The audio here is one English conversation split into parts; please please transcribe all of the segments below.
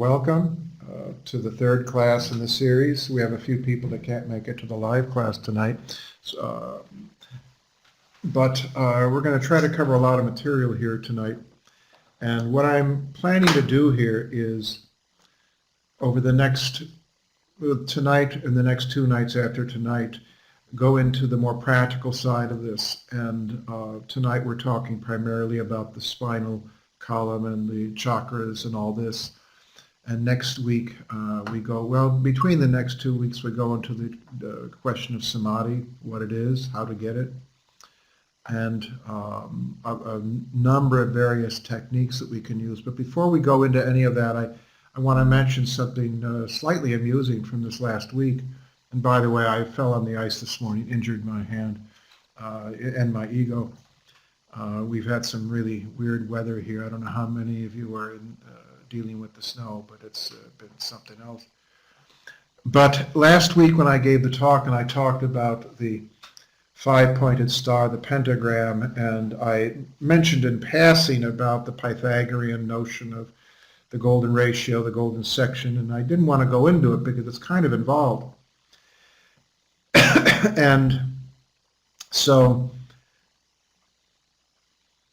Welcome to the third class in the series. We have a few people that can't make it to the live class tonight, but we're going to try to cover a lot of material here tonight. And what I'm planning to do here is over the next, tonight and the next 2 nights after tonight, go into the more practical side of this. And tonight we're talking primarily about the spinal column and the chakras and all this. And next week we go, well, between the next 2 weeks we go into the question of samadhi, what it is, how to get it, and a number of various techniques that we can use. But before we go into any of that, I want to mention something slightly amusing from this last week. And by the way, I fell on the ice this morning, injured my hand and my ego. We've had some really weird weather here. I don't know how many of you are dealing with the snow, but it's been something else. But last week when I gave the talk and I talked about the 5-pointed star, the pentagram, and I mentioned in passing about the Pythagorean notion of the golden ratio, the golden section, and I didn't want to go into it because it's kind of involved. And so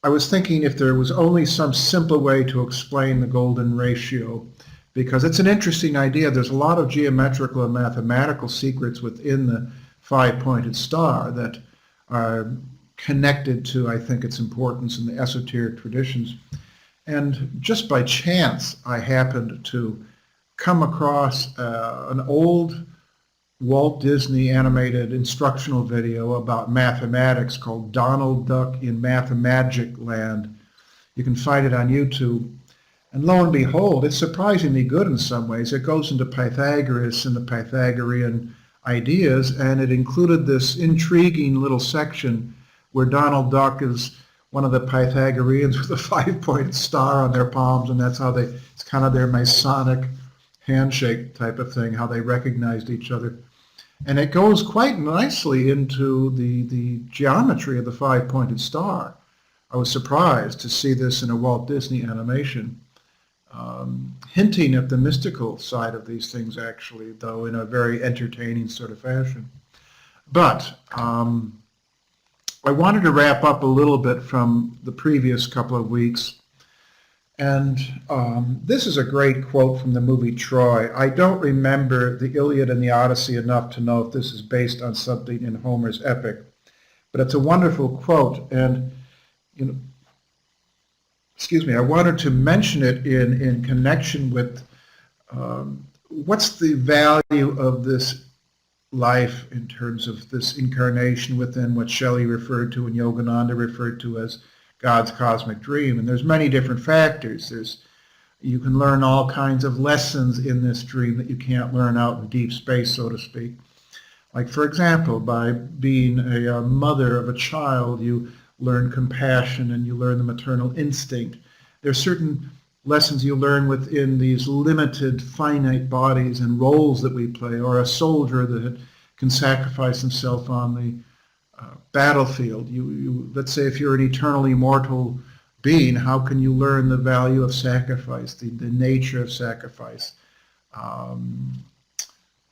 I was thinking if there was only some simple way to explain the golden ratio, because it's an interesting idea. There's a lot of geometrical and mathematical secrets within the 5-pointed star that are connected to, I think, its importance in the esoteric traditions. And just by chance, I happened to come across an old Walt Disney animated instructional video about mathematics called Donald Duck in Mathemagic Land. You can find it on YouTube. And lo and behold, it's surprisingly good in some ways. It goes into Pythagoras and the Pythagorean ideas, and it included this intriguing little section where Donald Duck is one of the Pythagoreans with a 5-pointed star on their palms, and that's how it's kind of their Masonic handshake type of thing, how they recognized each other. And it goes quite nicely into the geometry of the 5-pointed star. I was surprised to see this in a Walt Disney animation, hinting at the mystical side of these things, actually, though in a very entertaining sort of fashion. But I wanted to wrap up a little bit from the previous couple of weeks. And this is a great quote from the movie Troy. I don't remember the Iliad and the Odyssey enough to know if this is based on something in Homer's epic, but it's a wonderful quote. And I wanted to mention it in connection with what's the value of this life in terms of this incarnation within what Shelley referred to and Yogananda referred to as God's cosmic dream. And there's many different factors. You can learn all kinds of lessons in this dream that you can't learn out in deep space, so to speak. Like, for example, by being a mother of a child, you learn compassion and you learn the maternal instinct. There's certain lessons you learn within these limited, finite bodies and roles that we play, or a soldier that can sacrifice himself on the battlefield. Let's say if you're an eternally immortal being, how can you learn the value of sacrifice, the nature of sacrifice?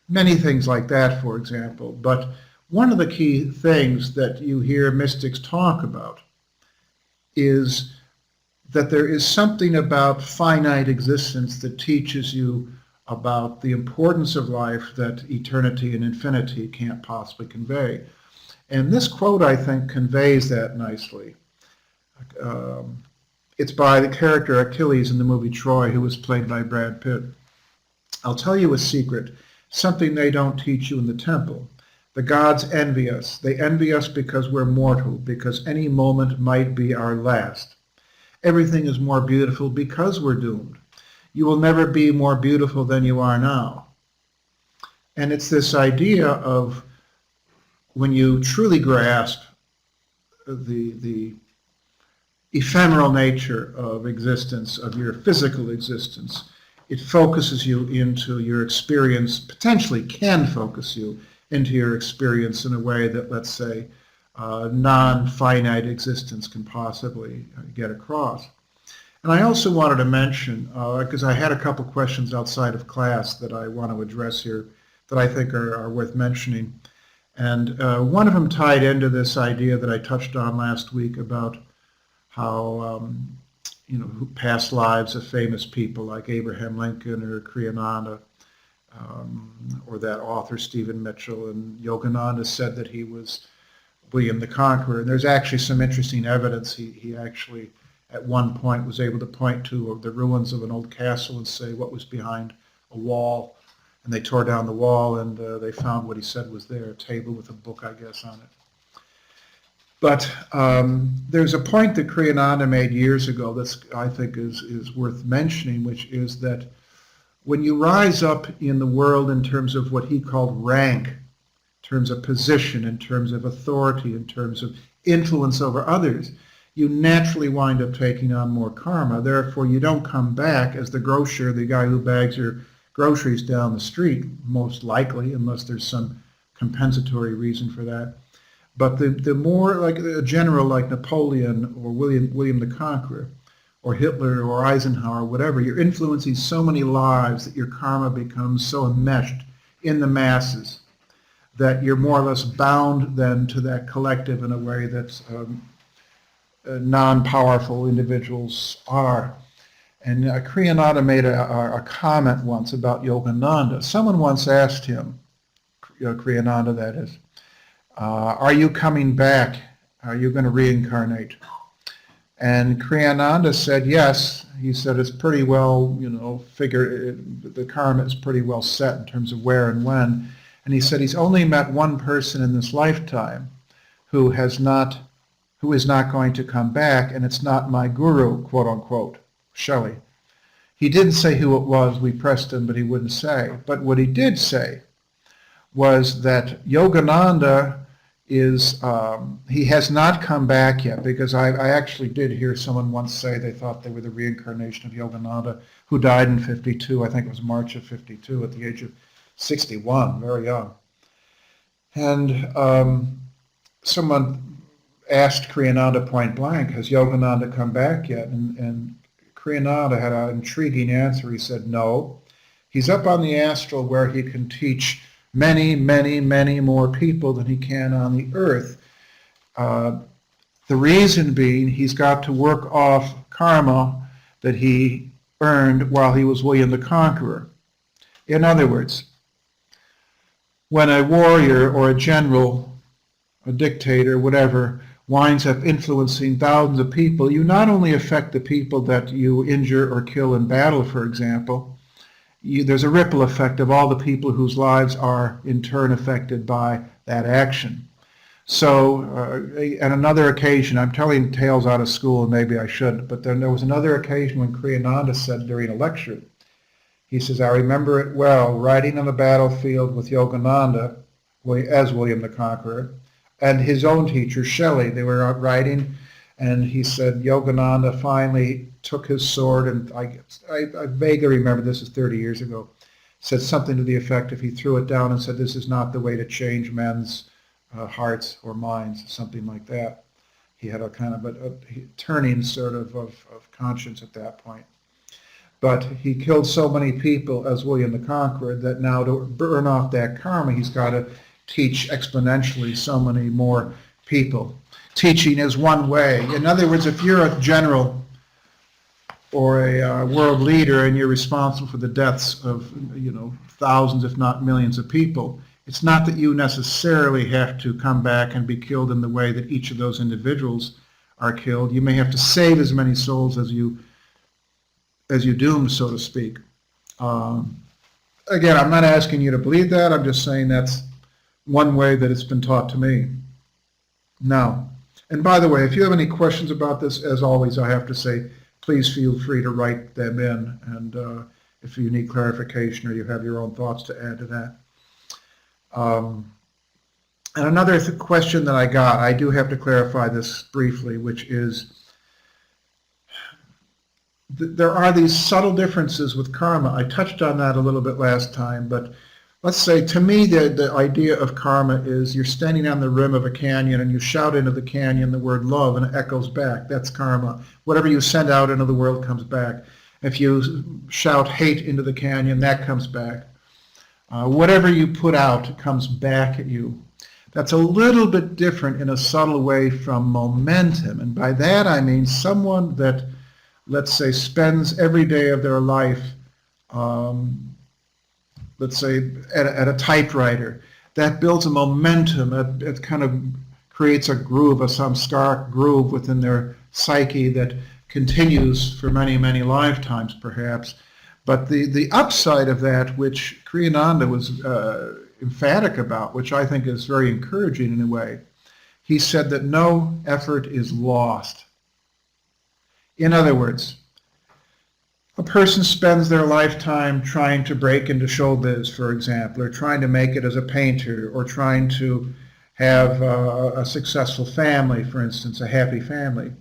Many things like that, for example. But one of the key things that you hear mystics talk about is that there is something about finite existence that teaches you about the importance of life that eternity and infinity can't possibly convey. And this quote, I think, conveys that nicely. It's by the character Achilles in the movie Troy, who was played by Brad Pitt. I'll tell you a secret, something they don't teach you in the temple. The gods envy us. They envy us because we're mortal, because any moment might be our last. Everything is more beautiful because we're doomed. You will never be more beautiful than you are now. And it's this idea of when you truly grasp the ephemeral nature of existence, of your physical existence, it focuses you into your experience, potentially can focus you into your experience in a way that, let's say, non-finite existence can possibly get across. And I also wanted to mention, because I had a couple questions outside of class that I want to address here that I think are worth mentioning. And one of them tied into this idea that I touched on last week about how, past lives of famous people like Abraham Lincoln or Kriya or that author Stephen Mitchell, and Yogananda said that he was William the Conqueror. And there's actually some interesting evidence. He actually, at one point, was able to point to the ruins of an old castle and say what was behind a wall. And they tore down the wall, and they found what he said was there, a table with a book, I guess, on it. But there's a point that Kriyananda made years ago that I think is worth mentioning, which is that when you rise up in the world in terms of what he called rank, in terms of position, in terms of authority, in terms of influence over others, you naturally wind up taking on more karma. Therefore, you don't come back as the grocer, the guy who bags your groceries down the street, most likely, unless there's some compensatory reason for that. But the more like a general like Napoleon or William the Conqueror or Hitler or Eisenhower, whatever, you're influencing so many lives that your karma becomes so enmeshed in the masses that you're more or less bound then to that collective in a way that non-powerful individuals are. And Kriyananda made a comment once about Yogananda. Someone once asked him, Kriyananda that is, are you coming back? Are you going to reincarnate? And Kriyananda said yes. He said it's pretty well, the karma is pretty well set in terms of where and when. And he said he's only met one person in this lifetime who is not going to come back, and it's not my guru, quote unquote, Shelley. He didn't say who it was. We pressed him, but he wouldn't say. But what he did say was that Yogananda he has not come back yet, because I actually did hear someone once say they thought they were the reincarnation of Yogananda, who died in 52. I think it was March of 52 at the age of 61, very young. And someone asked Kriyananda point blank, has Yogananda come back yet? And Kriyananda had an intriguing answer. He said, no. He's up on the astral where he can teach many, many, many more people than he can on the earth. The reason being he's got to work off karma that he earned while he was William the Conqueror. In other words, when a warrior or a general, a dictator, whatever, winds up influencing thousands of people, you not only affect the people that you injure or kill in battle, for example, there's a ripple effect of all the people whose lives are in turn affected by that action. So, on another occasion, I'm telling tales out of school, and maybe I shouldn't, but then there was another occasion when Kriyananda said during a lecture, he says, I remember it well, riding on the battlefield with Yogananda, as William the Conqueror, and his own teacher, Shelley. They were out riding, and he said Yogananda finally took his sword, and I vaguely remember, this is 30 years ago, said something to the effect of he threw it down and said, this is not the way to change men's hearts or minds, something like that. He had a kind of a turning sort of conscience at that point. But he killed so many people as William the Conqueror that now to burn off that karma, he's got to teach exponentially so many more people. Teaching is one way. In other words, if you're a general or a world leader and you're responsible for the deaths of thousands, if not millions of people, it's not that you necessarily have to come back and be killed in the way that each of those individuals are killed. You may have to save as many souls as you doom, so to speak. Again, I'm not asking you to believe that. I'm just saying that's one way that it's been taught to me. Now, and by the way, if you have any questions about this, as always, I have to say, please feel free to write them in, and if you need clarification or you have your own thoughts to add to that. And another question that I got, I do have to clarify this briefly, which is, there are these subtle differences with karma. I touched on that a little bit last time, but let's say, to me, the idea of karma is you're standing on the rim of a canyon and you shout into the canyon the word love and it echoes back. That's karma. Whatever you send out into the world comes back. If you shout hate into the canyon, that comes back. Whatever you put out comes back at you. That's a little bit different in a subtle way from momentum. And by that I mean someone that, let's say, spends every day of their life, let's say, at a typewriter. That builds a momentum. It kind of creates a groove, a samskara groove within their psyche that continues for many, many lifetimes, perhaps. But the upside of that, which Kriyananda was emphatic about, which I think is very encouraging in a way, he said that no effort is lost. In other words, a person spends their lifetime trying to break into showbiz, for example, or trying to make it as a painter, or trying to have a successful family, for instance, a happy family.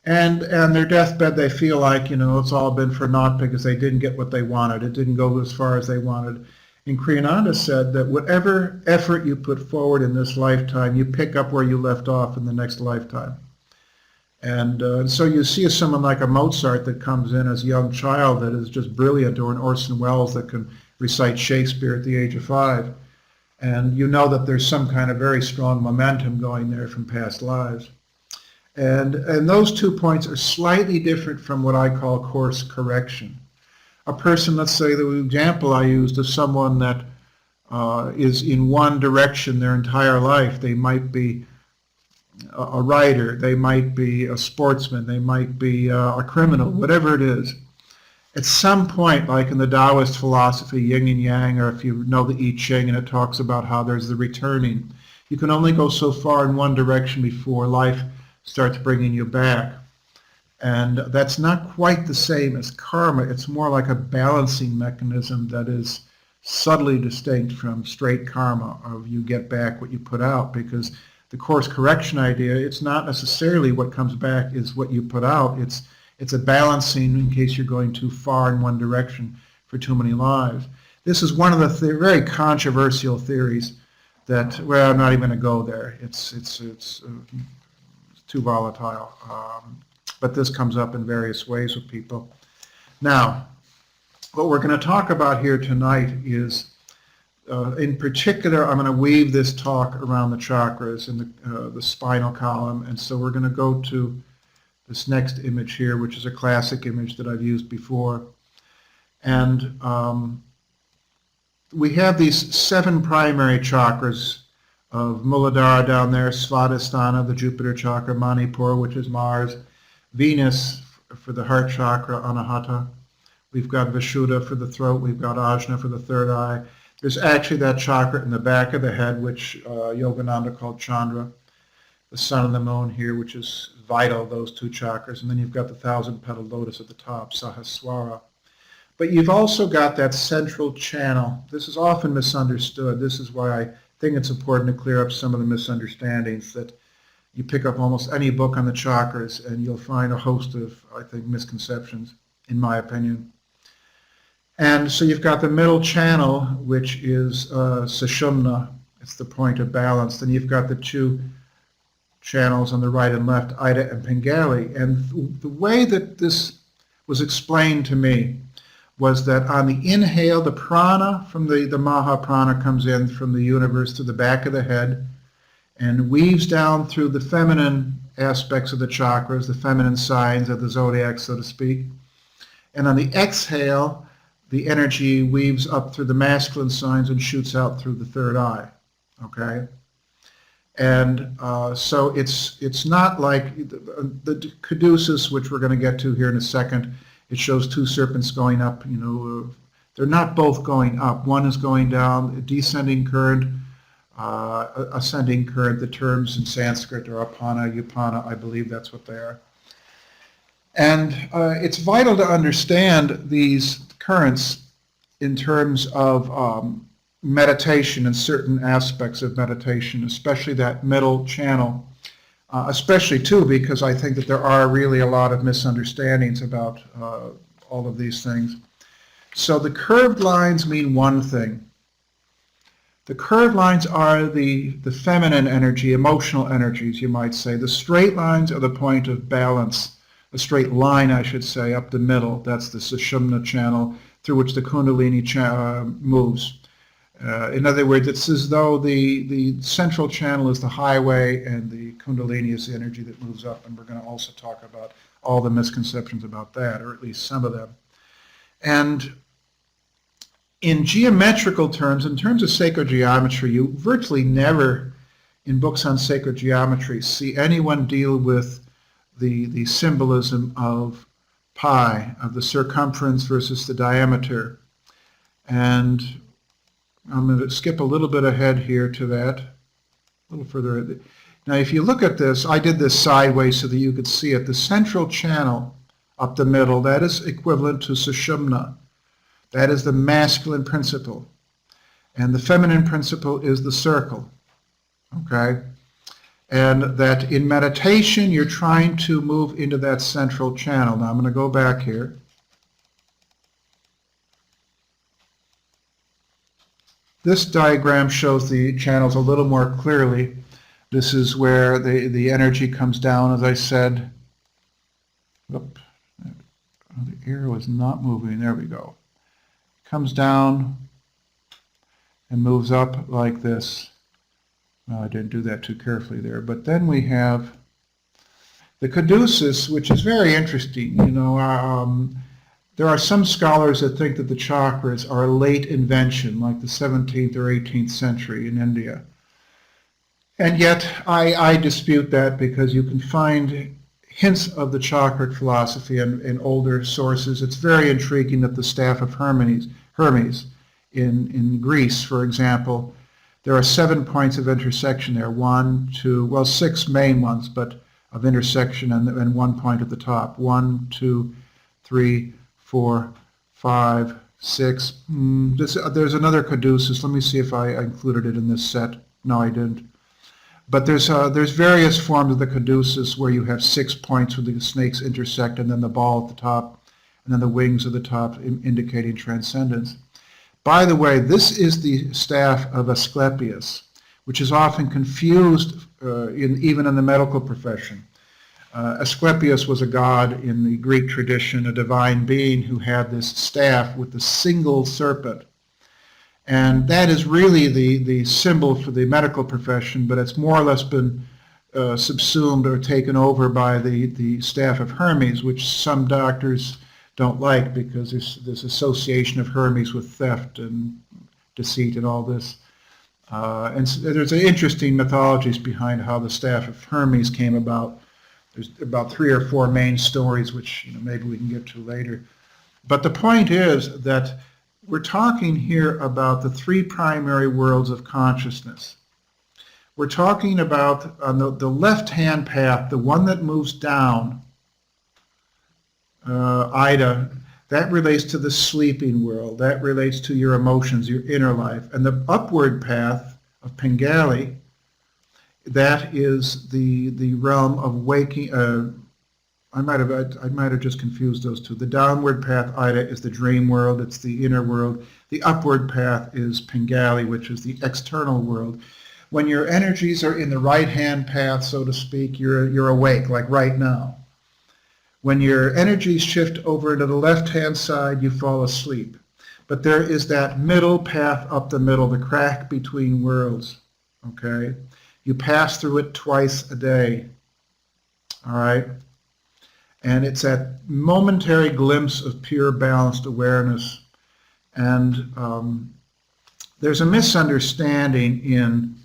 And on their deathbed, they feel like, it's all been for naught because they didn't get what they wanted. It didn't go as far as they wanted. And Kriyananda said that whatever effort you put forward in this lifetime, you pick up where you left off in the next lifetime. And so you see someone like a Mozart that comes in as a young child that is just brilliant, or an Orson Welles that can recite Shakespeare at the age of 5. And you know that there's some kind of very strong momentum going there from past lives. And those 2 points are slightly different from what I call course correction. A person, let's say the example I used of someone that is in one direction their entire life. They might be a writer, they might be a sportsman, they might be a criminal, whatever it is. At some point, like in the Taoist philosophy, yin and yang, or if you know the I Ching, and it talks about how there's the returning. You can only go so far in one direction before life starts bringing you back. And that's not quite the same as karma. It's more like a balancing mechanism that is subtly distinct from straight karma, of you get back what you put out, because the course correction idea, it's not necessarily what comes back is what you put out. It's a balancing in case you're going too far in one direction for too many lives. This is one of the very controversial theories that, well, I'm not even going to go there. It's too volatile. But this comes up in various ways with people. Now, what we're going to talk about here tonight is, in particular, I'm going to weave this talk around the chakras and the spinal column. And so we're going to go to this next image here, which is a classic image that I've used before. And we have these 7 primary chakras of Muladhara down there, Svadhisthana, the Jupiter chakra, Manipur, which is Mars, Venus for the heart chakra, Anahata. We've got Vishuddha for the throat. We've got Ajna for the third eye. There's actually that chakra in the back of the head, which Yogananda called Chandra, the sun and the moon here, which is vital, those 2 chakras. And then you've got the 1,000-petaled lotus at the top, Sahasrara. But you've also got that central channel. This is often misunderstood. This is why I think it's important to clear up some of the misunderstandings, that you pick up almost any book on the chakras and you'll find a host of, I think, misconceptions, in my opinion. And so you've got the middle channel, which is Sushumna. It's the point of balance. Then you've got the 2 channels on the right and left, Ida and Pingali. And the way that this was explained to me was that on the inhale, the prana from the Maha Prana comes in from the universe to the back of the head and weaves down through the feminine aspects of the chakras, the feminine signs of the zodiac, so to speak. And on the exhale, the energy weaves up through the masculine signs and shoots out through the third eye, okay? And so it's not like the caduceus, which we're going to get to here in a second. It shows 2 serpents going up, they're not both going up. One is going down, a descending current, ascending current. The terms in Sanskrit are apana, upana, I believe that's what they are. And it's vital to understand these currents in terms of meditation and certain aspects of meditation, especially that middle channel, especially too because I think that there are really a lot of misunderstandings about all of these things. So the curved lines mean one thing. The curved lines are the feminine energy, emotional energies, you might say. The straight lines are the point of balance. A straight line, I should say, up the middle. That's the Sushumna channel through which the Kundalini moves. In other words, it's as though the central channel is the highway and the Kundalini is the energy that moves up. And we're going to also talk about all the misconceptions about that, or at least some of them. And in geometrical terms, in terms of sacred geometry, you virtually never, in books on sacred geometry, see anyone deal with the symbolism of pi, of the circumference versus the diameter. And I'm going to skip a little bit ahead here to that, a little further ahead. Now, if you look at this, I did this sideways so that you could see it. The central channel up the middle, that is equivalent to Sushumna. That is the masculine principle. And the feminine principle is the circle. Okay? And that in meditation, you're trying to move into that central channel. Now, I'm going to go back here. This diagram shows the channels a little more clearly. This is where the energy comes down, as I said. Oop, the arrow is not moving. There we go. Comes down and moves up like this. Well, I didn't do that too carefully there. But then we have the caduceus, which is very interesting. You know, there are some scholars that think that the chakras are a late invention, like the 17th or 18th century in India. And yet I dispute that, because you can find hints of the chakra philosophy in older sources. It's very intriguing that the staff of Hermes in Greece, for example, there are 7 points of intersection there. 1, 2, well, 6 main ones, but of intersection, and 1 point at the top. 1, 2, 3, 4, 5, 6. There's another caduceus. Let me see if I included it in this set. No, I didn't. But there's various forms of the caduceus where you have 6 points where the snakes intersect, and then the ball at the top, and then the wings at the top indicating transcendence. By the way, this is the staff of Asclepius, which is often confused even in the medical profession. Asclepius was a god in the Greek tradition, a divine being who had this staff with the single serpent. And that is really the symbol for the medical profession, but it's more or less been subsumed or taken over by the staff of Hermes, which some doctors don't like, because there's this association of Hermes with theft and deceit and all this. And so there's interesting mythologies behind how the staff of Hermes came about. There's about 3 or 4 main stories, which maybe we can get to later. But the point is that we're talking here about the 3 primary worlds of consciousness. We're talking about on the left-hand path, the one that moves down, Ida, that relates to the sleeping world. That relates to your emotions, your inner life. And the upward path of Pengali, that is the realm of waking. I might have just confused those two. The downward path, Ida, is the dream world. It's the inner world. The upward path is Pengali, which is the external world. When your energies are in the right-hand path, so to speak, you're awake, like right now. When your energies shift over to the left-hand side, you fall asleep. But there is that middle path up the middle, the crack between worlds, okay? You pass through it twice a day, all right? And it's that momentary glimpse of pure balanced awareness. And there's a misunderstanding in,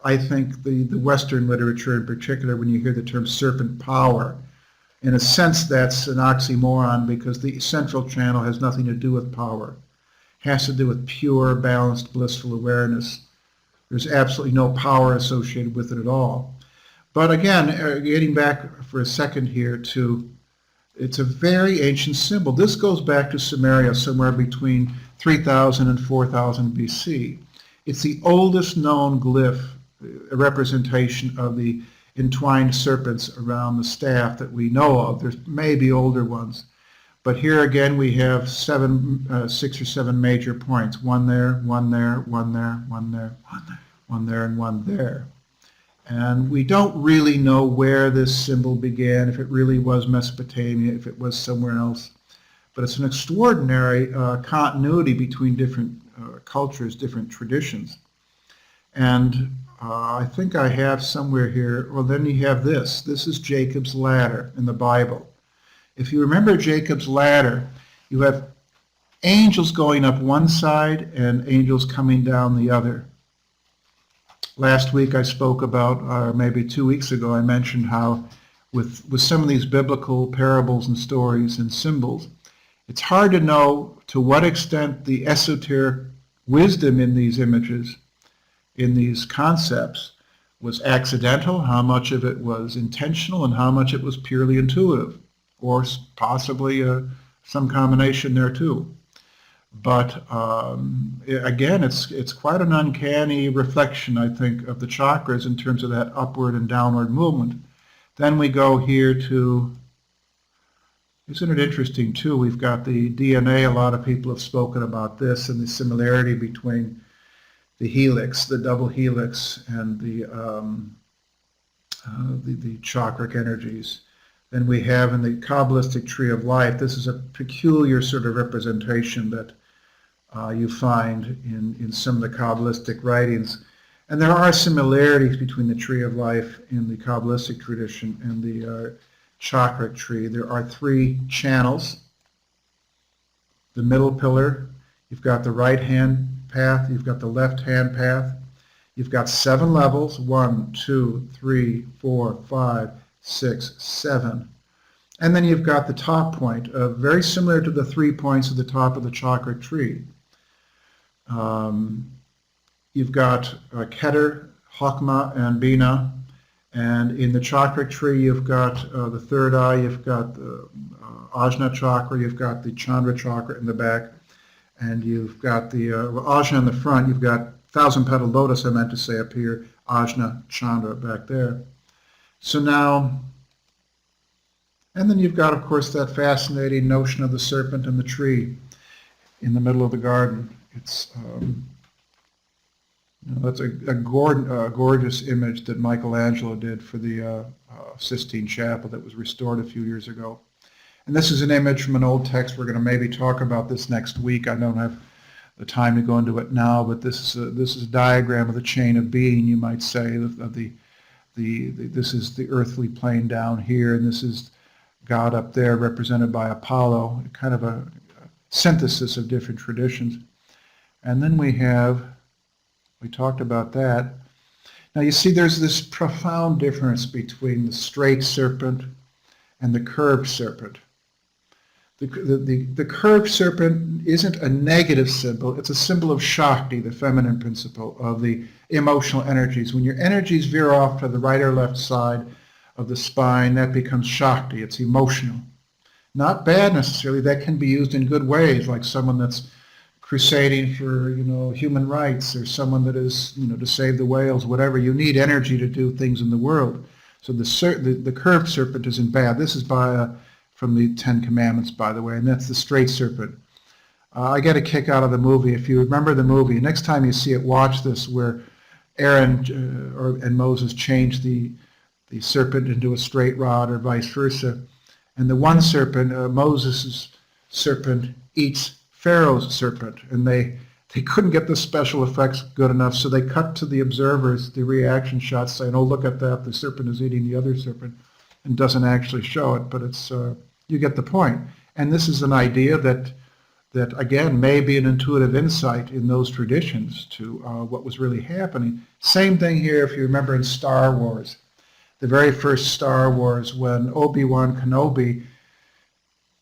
I think, the Western literature in particular, when you hear the term serpent power. In a sense, that's an oxymoron, because the central channel has nothing to do with power. It has to do with pure, balanced, blissful awareness. There's absolutely no power associated with it at all. But again, getting back for a second here to, it's a very ancient symbol. This goes back to Sumeria, somewhere between 3000 and 4000 BC. It's the oldest known glyph, a representation of the entwined serpents around the staff that we know of. There's maybe older ones. But here again we have 6 or 7 major points. One there, one there, one there, one there, one there, one there, and one there. And we don't really know where this symbol began, if it really was Mesopotamia, if it was somewhere else. But it's an extraordinary continuity between different cultures, different traditions. And I think I have somewhere here, well, then you have this. This is Jacob's ladder in the Bible. If you remember Jacob's ladder, you have angels going up one side and angels coming down the other. Last week I spoke about, or maybe 2 weeks ago, I mentioned how with some of these biblical parables and stories and symbols, it's hard to know to what extent the esoteric wisdom in these images, in these concepts, was accidental, how much of it was intentional, and how much it was purely intuitive, or possibly some combination there too. But again, it's quite an uncanny reflection, I think, of the chakras in terms of that upward and downward movement. Then we go here to, isn't it interesting too, we've got the DNA, a lot of people have spoken about this, and the similarity between the helix, the double helix, and the chakric energies. Then we have in the Kabbalistic tree of life, this is a peculiar sort of representation that you find in some of the Kabbalistic writings. And there are similarities between the tree of life in the Kabbalistic tradition and the chakra tree. There are 3 channels. The middle pillar, you've got the right hand path, you've got the left hand path. You've got 7 levels, 1, 2, 3, 4, 5, 6, 7. And then you've got the top point, very similar to the 3 points at the top of the chakra tree. You've got Keter, Chokmah, and Bina. And in the chakra tree, you've got the third eye, you've got the Ajna chakra, you've got the Chandra chakra in the back, and you've got the Ajna in the front. You've got thousand-petal lotus, I meant to say up here, Ajna, Chandra back there. So now, and then you've got, of course, that fascinating notion of the serpent and the tree in the middle of the garden. It's that's a gorgeous image that Michelangelo did for the Sistine Chapel that was restored a few years ago. And this is an image from an old text. We're going to maybe talk about this next week. I don't have the time to go into it now, but this is a diagram of the chain of being, you might say, of this is the earthly plane down here, and this is God up there represented by Apollo, kind of a synthesis of different traditions. And then we talked about that. Now you see there's this profound difference between the straight serpent and the curved serpent. The curved serpent isn't a negative symbol, it's a symbol of Shakti, the feminine principle of the emotional energies. When your energies veer off to the right or left side of the spine, that becomes Shakti, it's emotional. Not bad necessarily, that can be used in good ways, like someone that's crusading for, human rights, or someone that is, to save the whales, whatever. You need energy to do things in the world. So the curved serpent isn't bad. This is from the 10 Commandments, by the way, and that's the straight serpent. I get a kick out of the movie. If you remember the movie, next time you see it, watch this, where Aaron and Moses changed the serpent into a straight rod, or vice versa. And the one serpent, Moses' serpent, eats Pharaoh's serpent, and they couldn't get the special effects good enough, so they cut to the observers the reaction shots saying, oh, look at that, the serpent is eating the other serpent, and doesn't actually show it, but it's you get the point. And this is an idea that again may be an intuitive insight in those traditions to what was really happening. Same thing here, if you remember in Star Wars, the very first Star Wars, when Obi-Wan Kenobi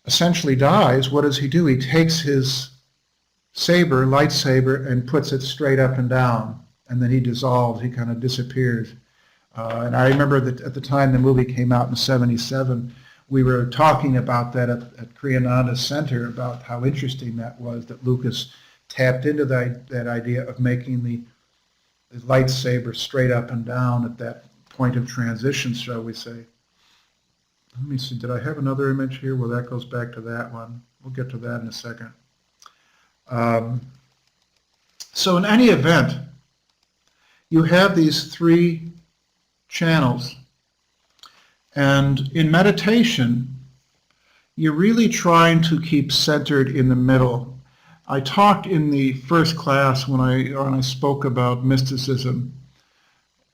essentially dies, what does he do? He takes his lightsaber, and puts it straight up and down, and then he dissolves, he kind of disappears. And I remember that at the time the movie came out in '77, we were talking about that at Kriya Center, about how interesting that was, that Lucas tapped into that idea of making the lightsaber straight up and down at that point of transition, shall we say. Let me see, did I have another image here? Well, that goes back to that one. We'll get to that in a second. So in any event, you have these three channels. And in meditation, you're really trying to keep centered in the middle. I talked in the first class when I spoke about mysticism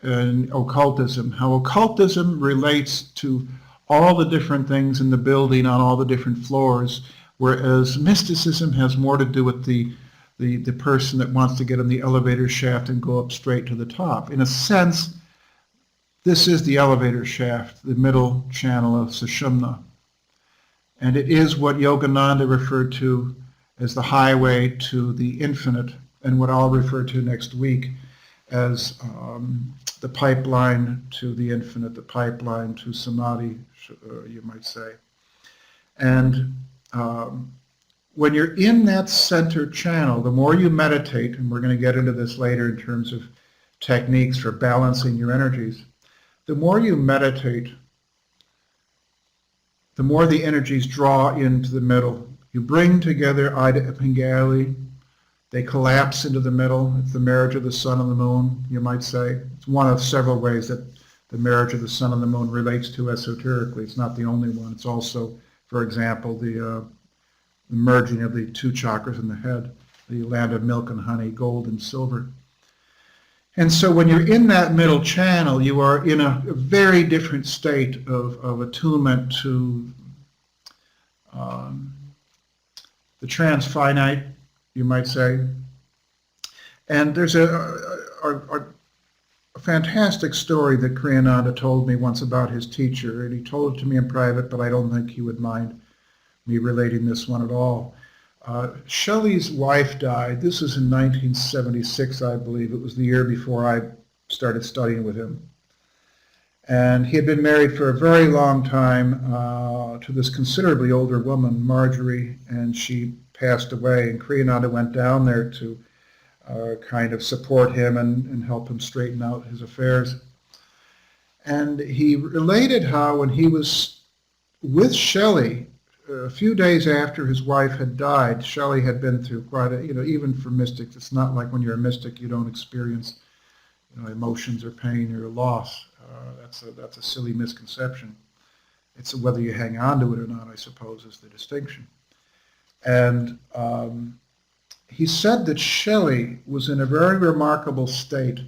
and occultism, how occultism relates to all the different things in the building on all the different floors, whereas mysticism has more to do with the person that wants to get in the elevator shaft and go up straight to the top. In a sense, this is the elevator shaft, the middle channel of Sushumna. And it is what Yogananda referred to as the highway to the infinite, and what I'll refer to next week as the pipeline to the infinite, the pipeline to samadhi, you might say. And when you're in that center channel, the more you meditate, and we're going to get into this later in terms of techniques for balancing your energies, the more you meditate, the more the energies draw into the middle. You bring together Ida and Pingali, they collapse into the middle. It's the marriage of the sun and the moon, you might say. It's one of several ways that the marriage of the sun and the moon relates to esoterically. It's not the only one. It's also, for example, the merging of the two chakras in the head, the land of milk and honey, gold and silver. And so when you're in that middle channel, you are in a very different state of attunement to the transfinite, you might say. And there's a fantastic story that Kriyananda told me once about his teacher, and he told it to me in private, but I don't think he would mind me relating this one at all. Shelley's wife died. This was in 1976, I believe. It was the year before I started studying with him. And he had been married for a very long time to this considerably older woman, Marjorie, and she passed away. And Kriyananda went down there to kind of support him and help him straighten out his affairs. And he related how when he was with Shelley, a few days after his wife had died, Shelley had been through quite a, even for mystics, it's not like when you're a mystic you don't experience, emotions or pain or loss. That's a silly misconception. It's whether you hang on to it or not, I suppose, is the distinction. And he said that Shelley was in a very remarkable state.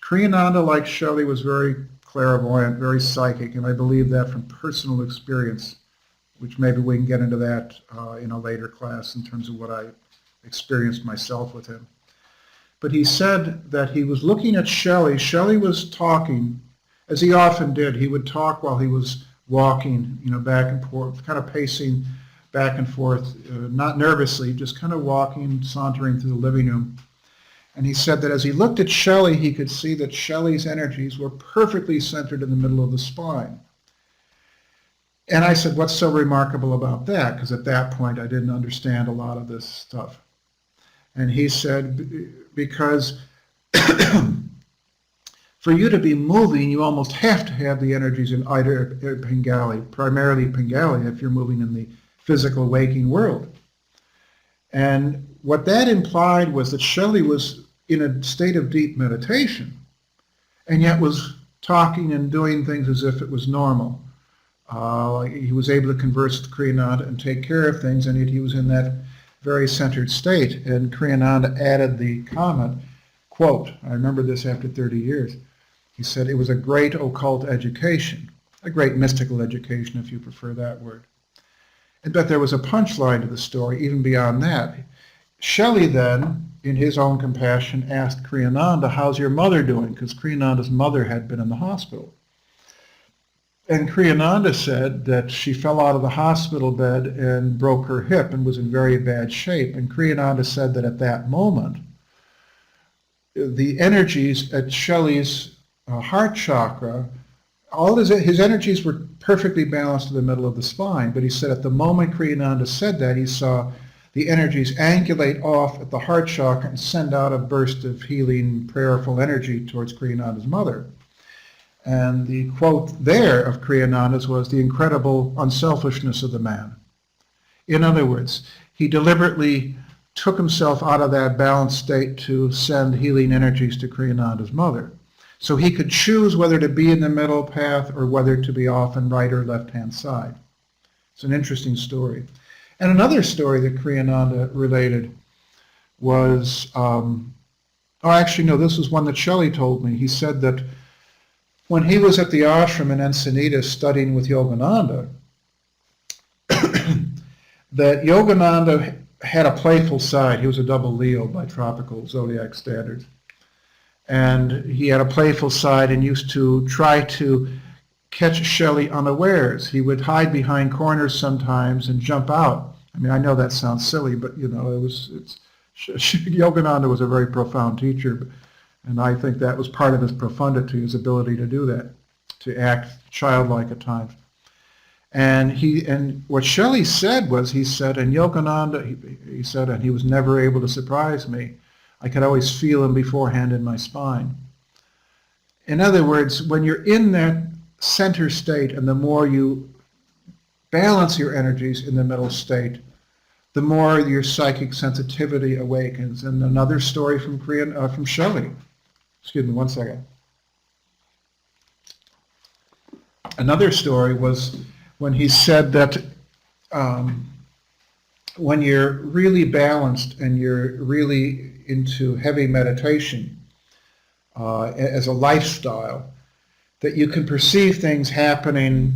Kriyananda, like Shelley, was very clairvoyant, very psychic, and I believe that from personal experience, which maybe we can get into that in a later class in terms of what I experienced myself with him. But he said that he was looking at Shelley. Shelley was talking, as he often did. He would talk while he was walking, back and forth, kind of pacing back and forth, not nervously, just kind of walking, sauntering through the living room. And he said that as he looked at Shelley, he could see that Shelley's energies were perfectly centered in the middle of the spine. And I said, what's so remarkable about that? Because at that point, I didn't understand a lot of this stuff. And he said, because for you to be moving, you almost have to have the energies in Ida or Pingali, primarily Pingali, if you're moving in the physical waking world. And what that implied was that Shelley was in a state of deep meditation, and yet was talking and doing things as if it was normal. He was able to converse with Kriyananda and take care of things, and yet he was in that very centered state. And Kriyananda added the comment, quote, I remember this after 30 years, he said, it was a great occult education, a great mystical education, if you prefer that word. But there was a punchline to the story, even beyond that. Shelley then, in his own compassion, asked Kriyananda, how's your mother doing? Because Kriyananda's mother had been in the hospital. And Kriyananda said that she fell out of the hospital bed and broke her hip and was in very bad shape. And Kriyananda said that at that moment, the energies at Shelley's heart chakra, all his energies were perfectly balanced to the middle of the spine. But he said at the moment Kriyananda said that, he saw the energies angulate off at the heart chakra and send out a burst of healing, prayerful energy towards Kriyananda's mother. And the quote there of Kriyananda's was the incredible unselfishness of the man. In other words, he deliberately took himself out of that balanced state to send healing energies to Kriyananda's mother. So he could choose whether to be in the middle path or whether to be off on right or left-hand side. It's an interesting story. And another story that Kriyananda related was, this was one that Shelley told me. He said that when he was at the ashram in Encinitas studying with Yogananda, that Yogananda had a playful side. He was a double Leo by tropical zodiac standards. And he had a playful side and used to try to catch Shelley unawares. He would hide behind corners sometimes and jump out. I mean, I know that sounds silly, but Yogananda was a very profound teacher, and I think that was part of his profundity, his ability to do that, to act childlike at times. And what Shelley said was, he said, and Yogananda, he said, and he was never able to surprise me. I could always feel him beforehand in my spine. In other words, when you're in that center state, and the more you balance your energies in the middle state, the more your psychic sensitivity awakens. And another story from Shelley. Excuse me, one second. Another story was when he said that when you're really balanced and you're really into heavy meditation as a lifestyle, that you can perceive things happening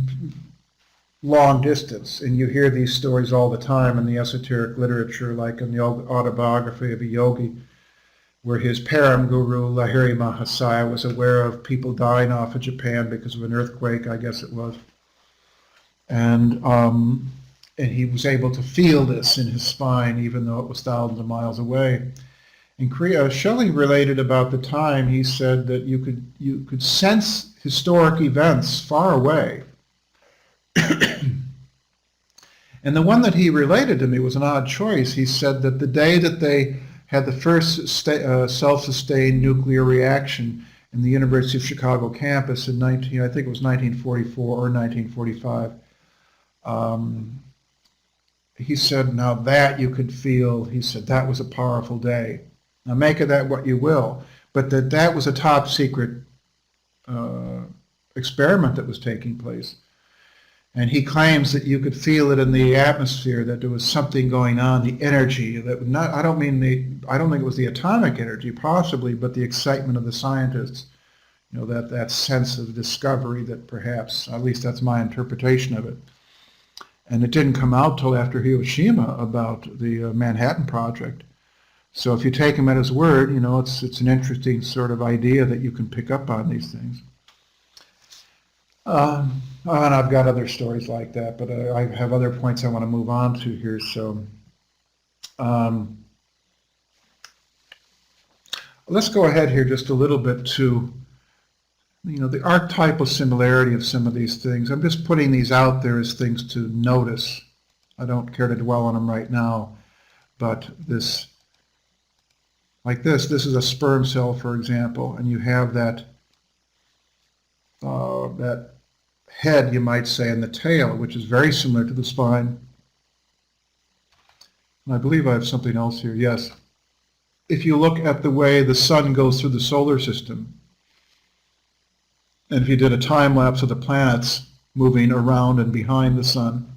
long distance. And you hear these stories all the time in the esoteric literature, like in the autobiography of a yogi, where his param guru, Lahiri Mahasaya, was aware of people dying off of Japan because of an earthquake, I guess it was. And he was able to feel this in his spine, even though it was thousands of miles away. In Kriya, Shelley related about the time, he said that you could sense historic events far away. And the one that he related to me was an odd choice. He said that the day that they had the first self-sustained nuclear reaction in the University of Chicago campus in I think it was 1944 or 1945, he said, now that you could feel, he said, that was a powerful day. Now make of that what you will, but that was a top secret experiment that was taking place. And he claims that you could feel it in the atmosphere, that there was something going on, the energy that I don't think it was the atomic energy possibly, but the excitement of the scientists, that sense of discovery that perhaps, at least that's my interpretation of it. And it didn't come out till after Hiroshima about the Manhattan Project. So if you take him at his word, it's an interesting sort of idea that you can pick up on these things. And I've got other stories like that, but I have other points I want to move on to here. So let's go ahead here just a little bit to, the archetypal similarity of some of these things. I'm just putting these out there as things to notice. I don't care to dwell on them right now, but this is a sperm cell, for example, and you have that head, you might say, and the tail, which is very similar to the spine. And I believe I have something else here. Yes. If you look at the way the sun goes through the solar system, and if you did a time lapse of the planets moving around and behind the sun,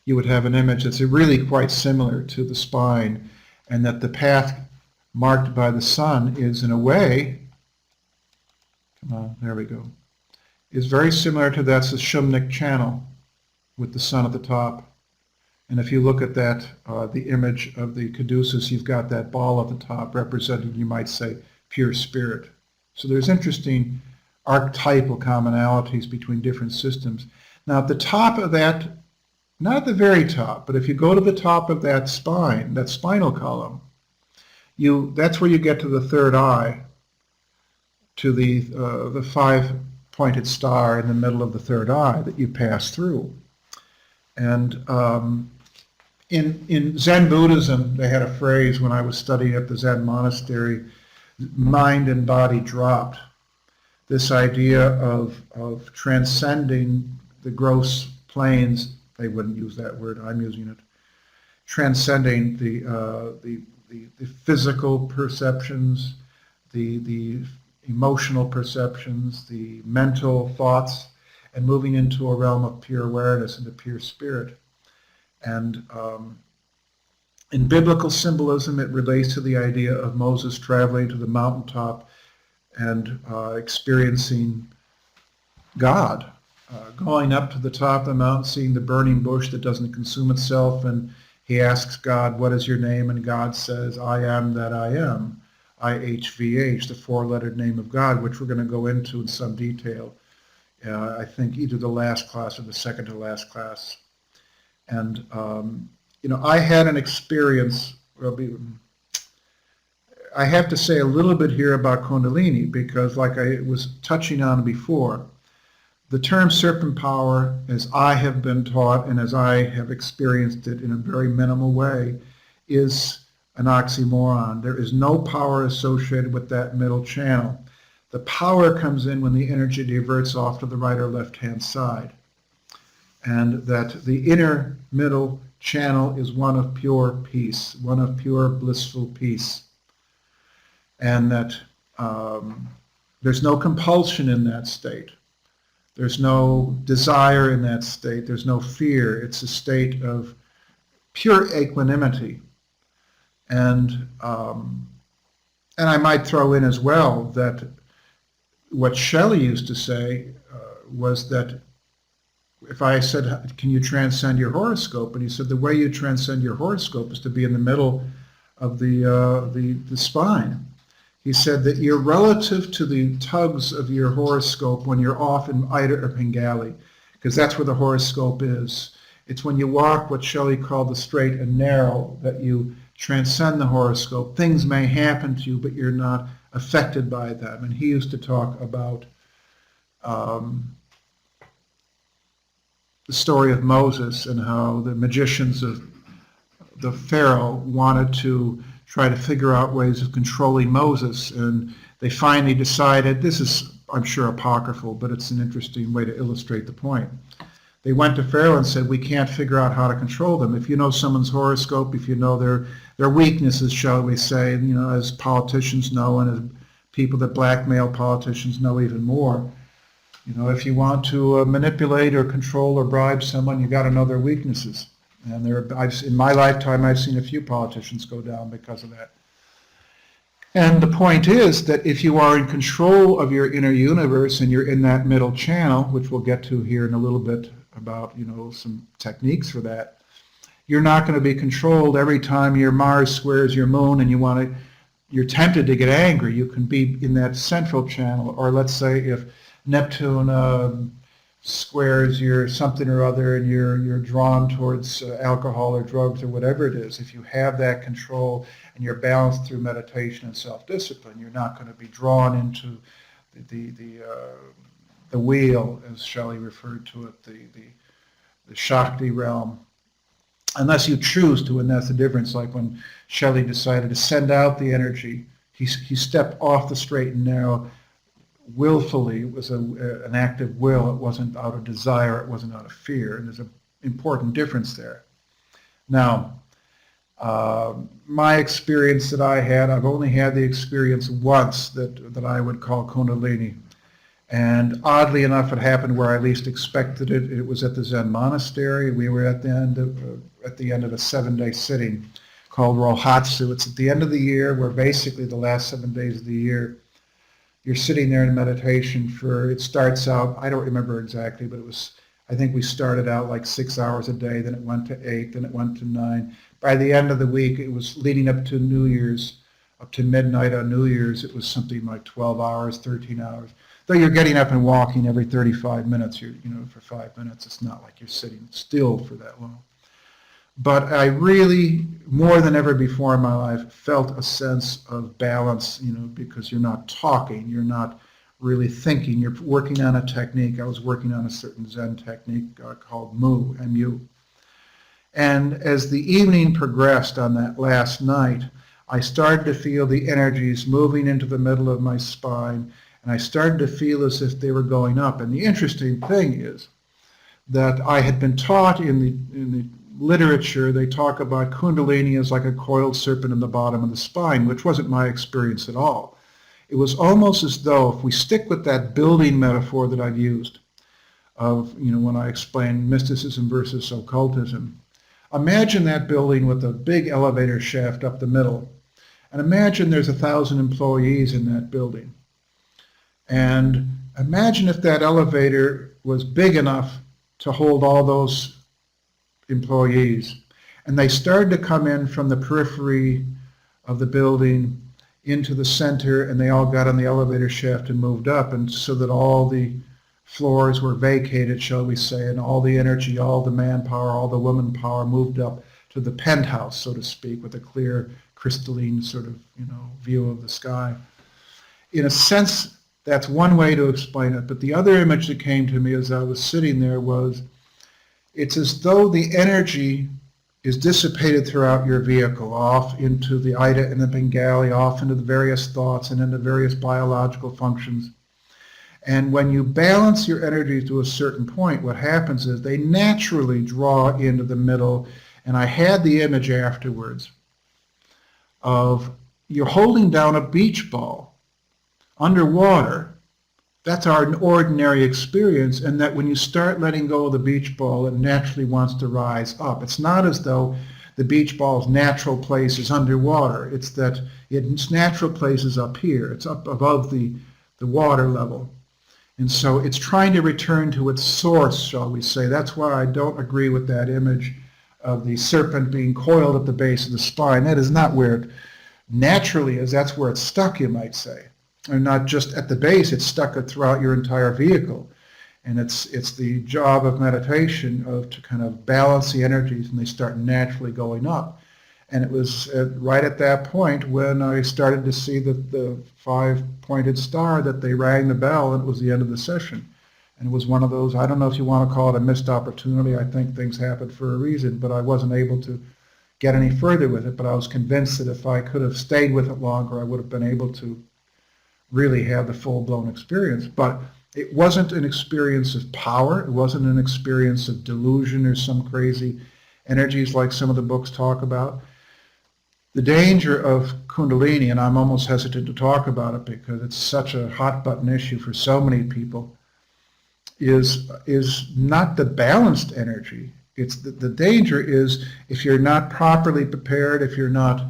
you would have an image that's really quite similar to the spine, and that the path marked by the sun is, in a way, there we go, is very similar to that's the Shumnik channel with the sun at the top. And if you look at that, the image of the caduceus, you've got that ball at the top representing, you might say, pure spirit. So there's interesting archetypal commonalities between different systems. Now at the top of that, not at the very top, but if you go to the top of that spine, that spinal column, that's where you get to the third eye, to the five-pointed star in the middle of the third eye that you pass through. And in Zen Buddhism, they had a phrase when I was studying at the Zen monastery, mind and body dropped. this idea of transcending the gross planes. They wouldn't use that word, I'm using it. Transcending the physical perceptions, the emotional perceptions, the mental thoughts, and moving into a realm of pure awareness, into pure spirit. And in biblical symbolism, it relates to the idea of Moses traveling to the mountaintop and experiencing God, going up to the top of the mountain, seeing the burning bush that doesn't consume itself, and he asks God, "What is your name?" And God says, "I am that I am." IHVH, the four-lettered name of God, which we're going to go into in some detail. I think either the last class or the second to last class. And, I had an experience. I have to say a little bit here about Kundalini, because like I was touching on before, the term serpent power, as I have been taught and as I have experienced it in a very minimal way, is an oxymoron. There is no power associated with that middle channel. The power comes in when the energy diverts off to the right or left-hand side. And that the inner middle channel is one of pure peace, one of pure blissful peace. And that there's no compulsion in that state. There's no desire in that state. There's no fear. It's a state of pure equanimity. And I might throw in as well that what Shelley used to say was that if I said, "Can you transcend your horoscope?" And he said, the way you transcend your horoscope is to be in the middle of the spine. He said that you're relative to the tugs of your horoscope when you're off in Ida or Bengali, because that's where the horoscope is. It's when you walk what Shelley called the straight and narrow that you transcend the horoscope. Things may happen to you, but you're not affected by them. And he used to talk about the story of Moses and how the magicians of the Pharaoh wanted to try to figure out ways of controlling Moses, and they finally decided, this is, I'm sure, apocryphal, but it's an interesting way to illustrate the point. They went to Pharaoh and said, "We can't figure out how to control them. If you know someone's horoscope, if you know their weaknesses, shall we say, as politicians know, and as people that blackmail politicians know even more, if you want to manipulate or control or bribe someone, you got to know their weaknesses." And in my lifetime, I've seen a few politicians go down because of that. And the point is that if you are in control of your inner universe and you're in that middle channel, which we'll get to here in a little bit about, some techniques for that, you're not going to be controlled every time your Mars squares your moon and you're tempted to get angry. You can be in that central channel. Or let's say if Neptune squares your something or other and you're drawn towards alcohol or drugs or whatever it is, if you have that control and you're balanced through meditation and self-discipline, you're not going to be drawn into the wheel, as Shelley referred to it, the Shakti realm, unless you choose to. And that's the difference. Like when Shelley decided to send out the energy, he stepped off the straight and narrow willfully. It was an act of will. It wasn't out of desire. It wasn't out of fear. And there's an important difference there. Now, my experience that I had, I've only had the experience once that I would call Kundalini. And oddly enough, it happened where I least expected it. It was at the Zen monastery. We were at the end of a 7-day sitting called Rohatsu. It's at the end of the year, where basically the last 7 days of the year, you're sitting there in meditation it starts out, I don't remember exactly, but I think we started out like 6 hours a day, then it went to 8, then it went to 9. By the end of the week, it was leading up to New Year's, up to midnight on New Year's, it was something like 12 hours, 13 hours. Though you're getting up and walking every 35 minutes, for 5 minutes, it's not like you're sitting still for that long. But I really, more than ever before in my life, felt a sense of balance, because you're not talking, you're not really thinking, you're working on a technique. I was working on a certain Zen technique called Mu, M-U. And as the evening progressed on that last night, I started to feel the energies moving into the middle of my spine, and I started to feel as if they were going up. And the interesting thing is that I had been taught in the literature, they talk about Kundalini as like a coiled serpent in the bottom of the spine, which wasn't my experience at all. It was almost as though, if we stick with that building metaphor that I've used, of, when I explain mysticism versus occultism, imagine that building with a big elevator shaft up the middle, and imagine there's 1,000 employees in that building. And imagine if that elevator was big enough to hold all those employees, and they started to come in from the periphery of the building into the center, and they all got on the elevator shaft and moved up, and so that all the floors were vacated, shall we say, and all the energy, all the manpower, all the woman power moved up to the penthouse, so to speak, with a clear, crystalline sort of, view of the sky. In a sense, that's one way to explain it, but the other image that came to me as I was sitting there was, it's as though the energy is dissipated throughout your vehicle, off into the Ida and the Bengali, off into the various thoughts and into various biological functions. And when you balance your energy to a certain point, what happens is they naturally draw into the middle. And I had the image afterwards of you're holding down a beach ball underwater. That's our ordinary experience, and that when you start letting go of the beach ball, it naturally wants to rise up. It's not as though the beach ball's natural place is underwater. It's that its natural place is up here. It's up above the water level. And so it's trying to return to its source, shall we say. That's why I don't agree with that image of the serpent being coiled at the base of the spine. That is not where it naturally is. That's where it's stuck, you might say. And not just at the base, it's stuck throughout your entire vehicle. And it's the job of meditation to kind of balance the energies, and they start naturally going up. And it was right at that point when I started to see the five-pointed star that they rang the bell, and it was the end of the session. And it was one of those, I don't know if you want to call it a missed opportunity. I think things happen for a reason, but I wasn't able to get any further with it. But I was convinced that if I could have stayed with it longer, I would have been able to really have the full-blown experience. But it wasn't an experience of power. It wasn't an experience of delusion or some crazy energies like some of the books talk about. The danger of Kundalini, and I'm almost hesitant to talk about it because it's such a hot-button issue for so many people, is not the balanced energy. It's the danger is if you're not properly prepared, if you're not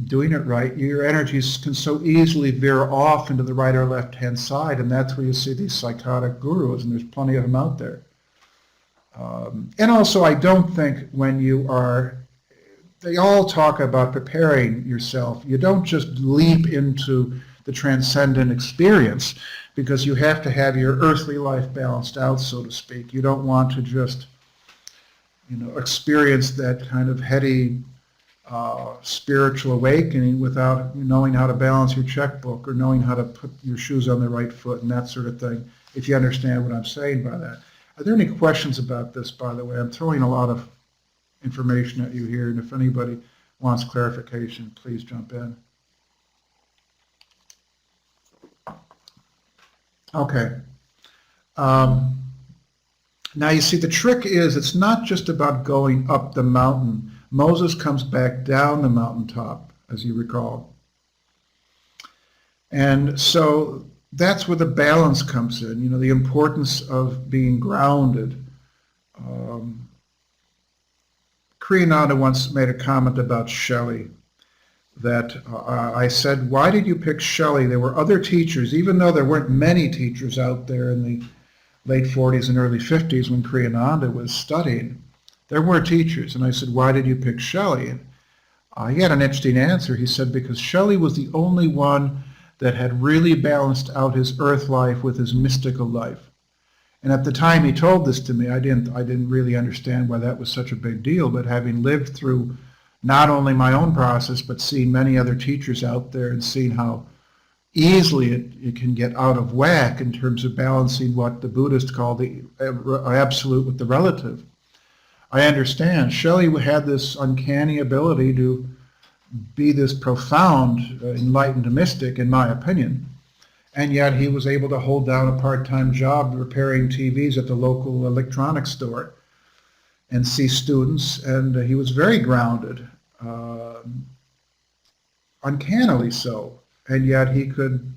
doing it right, your energies can so easily veer off into the right or left-hand side, and that's where you see these psychotic gurus, and there's plenty of them out there. And also, I don't think when you are, they all talk about preparing yourself. You don't just leap into the transcendent experience because you have to have your earthly life balanced out, so to speak. You don't want to just, experience that kind of heady spiritual awakening without knowing how to balance your checkbook or knowing how to put your shoes on the right foot and that sort of thing, if you understand what I'm saying by that. Are there any questions about this, by the way? I'm throwing a lot of information at you here, and if anybody wants clarification, please jump in. Okay. Now you see, the trick is it's not just about going up the mountain. Moses comes back down the mountaintop, as you recall. And so that's where the balance comes in, the importance of being grounded. Kriya Yoga once made a comment about Shelley, that I said, why did you pick Shelley? There were other teachers, even though there weren't many teachers out there in the late 40s and early 50s when Kriya Yoga was studying. There were teachers, and I said, why did you pick Shelley? And he had an interesting answer. He said, because Shelley was the only one that had really balanced out his earth life with his mystical life. And at the time he told this to me, I didn't really understand why that was such a big deal, but having lived through not only my own process, but seeing many other teachers out there and seeing how easily it can get out of whack in terms of balancing what the Buddhists call the absolute with the relative. I understand. Shelley had this uncanny ability to be this profound, enlightened mystic, in my opinion. and yet he was able to hold down a part-time job repairing TVs at the local electronics store and see students, and he was very grounded, uncannily so, and yet he could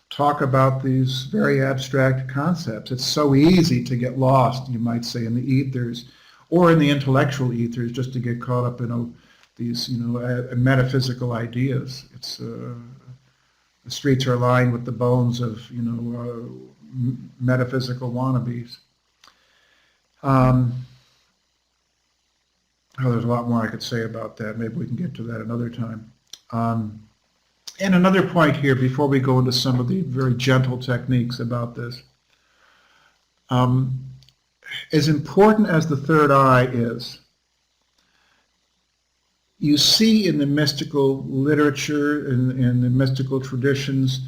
talk about these very abstract concepts. It's so easy to get lost, you might say, in the ethers or in the intellectual ethers, just to get caught up in these metaphysical ideas. It's the streets are lined with the bones of metaphysical wannabes. There's a lot more I could say about that. Maybe we can get to that another time. And another point here, before we go into some of the very gentle techniques about this, as important as the third eye is, you see in the mystical literature, in the mystical traditions,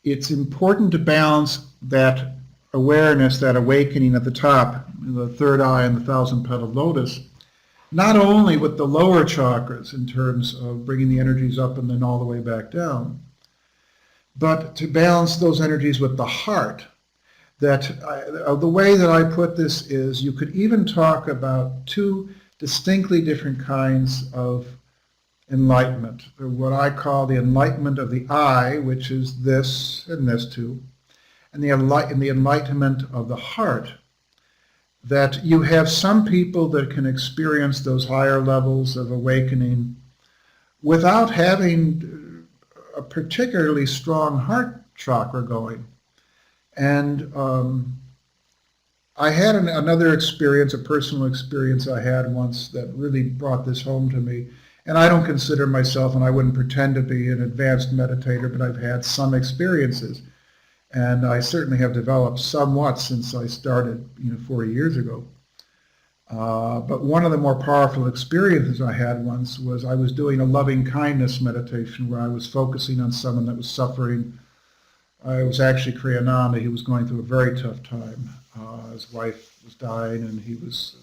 it's important to balance that awareness, that awakening at the top, the third eye and the thousand-petaled lotus, not only with the lower chakras in terms of bringing the energies up and then all the way back down, but to balance those energies with the heart. The way that I put this is, you could even talk about two distinctly different kinds of enlightenment. What I call the enlightenment of the eye, which is this and this too, and the enlightenment of the heart. That you have some people that can experience those higher levels of awakening without having a particularly strong heart chakra going. And I had another experience, a personal experience I had once that really brought this home to me. And I don't consider myself, and I wouldn't pretend to be, an advanced meditator, but I've had some experiences. And I certainly have developed somewhat since I started 40 years ago. But one of the more powerful experiences I had once was I was doing a loving kindness meditation where I was focusing on someone that was suffering. It was actually Kriya Yoga. He was going through a very tough time. His wife was dying and he was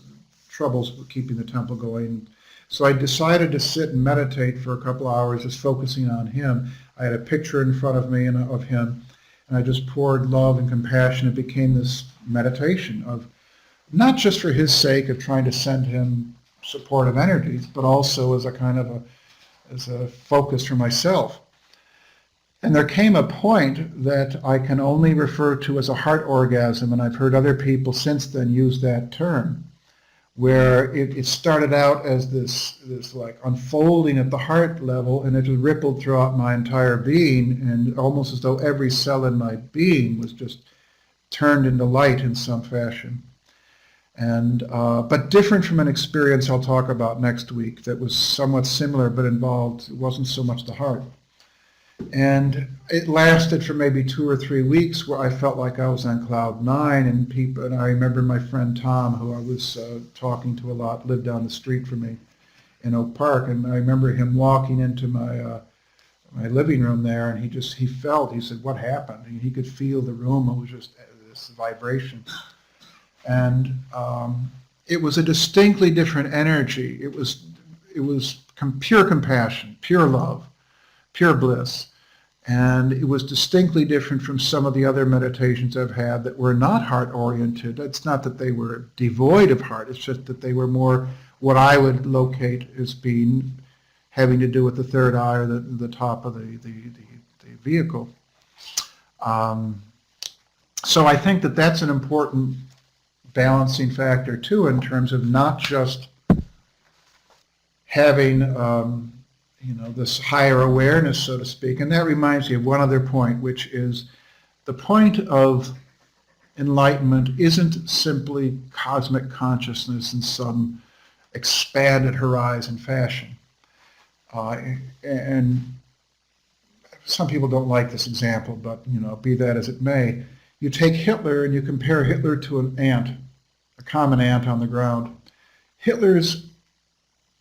troubles with keeping the temple going. So I decided to sit and meditate for a couple hours just focusing on him. I had a picture in front of me of him. And I just poured love and compassion. It became this meditation of not just for his sake of trying to send him supportive energies, but also as a kind of as a focus for myself. And there came a point that I can only refer to as a heart orgasm, and I've heard other people since then use that term, where it started out as this like unfolding at the heart level, and it just rippled throughout my entire being, and almost as though every cell in my being was just turned into light in some fashion. And but different from an experience I'll talk about next week that was somewhat similar but involved, it wasn't so much the heart. And it lasted for maybe 2 or 3 weeks where I felt like I was on cloud nine, and I remember my friend Tom, who I was talking to a lot, lived down the street from me in Oak Park, and I remember him walking into my living room there, and he said, "What happened?" And he could feel the room. It was just this vibration. And it was a distinctly different energy. It was pure compassion, pure love, pure bliss. And it was distinctly different from some of the other meditations I've had that were not heart-oriented. It's not that they were devoid of heart, it's just that they were more what I would locate as being having to do with the third eye or the top of the vehicle. So I think that that's an important balancing factor too, in terms of not just having this higher awareness, so to speak. And that reminds me of one other point, which is the point of enlightenment isn't simply cosmic consciousness in some expanded horizon fashion. And some people don't like this example, but be that as it may, you take Hitler and you compare Hitler to an ant, a common ant on the ground. Hitler's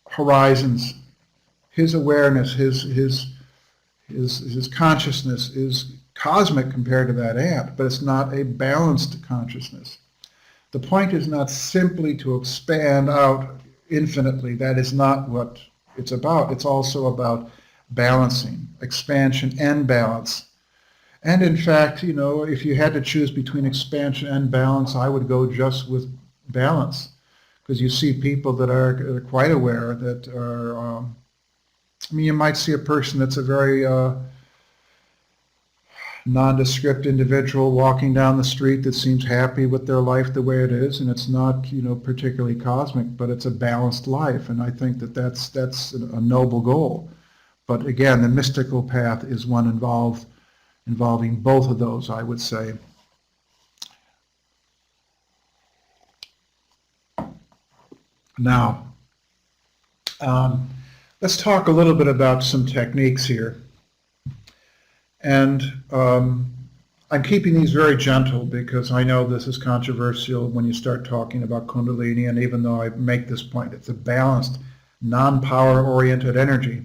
horizons, his awareness, his consciousness is cosmic compared to that ant, but it's not a balanced consciousness. The point is not simply to expand out infinitely. That is not what it's about. It's also about balancing, expansion and balance. And in fact, if you had to choose between expansion and balance, I would go just with balance, because you see people that are quite aware that are, you might see a person that's a very nondescript individual walking down the street that seems happy with their life the way it is, and it's not, particularly cosmic, but it's a balanced life, and I think that that's a noble goal. But again, the mystical path is one involving both of those, I would say. Now, let's talk a little bit about some techniques here. And I'm keeping these very gentle because I know this is controversial when you start talking about Kundalini, and even though I make this point, it's a balanced, non-power-oriented energy.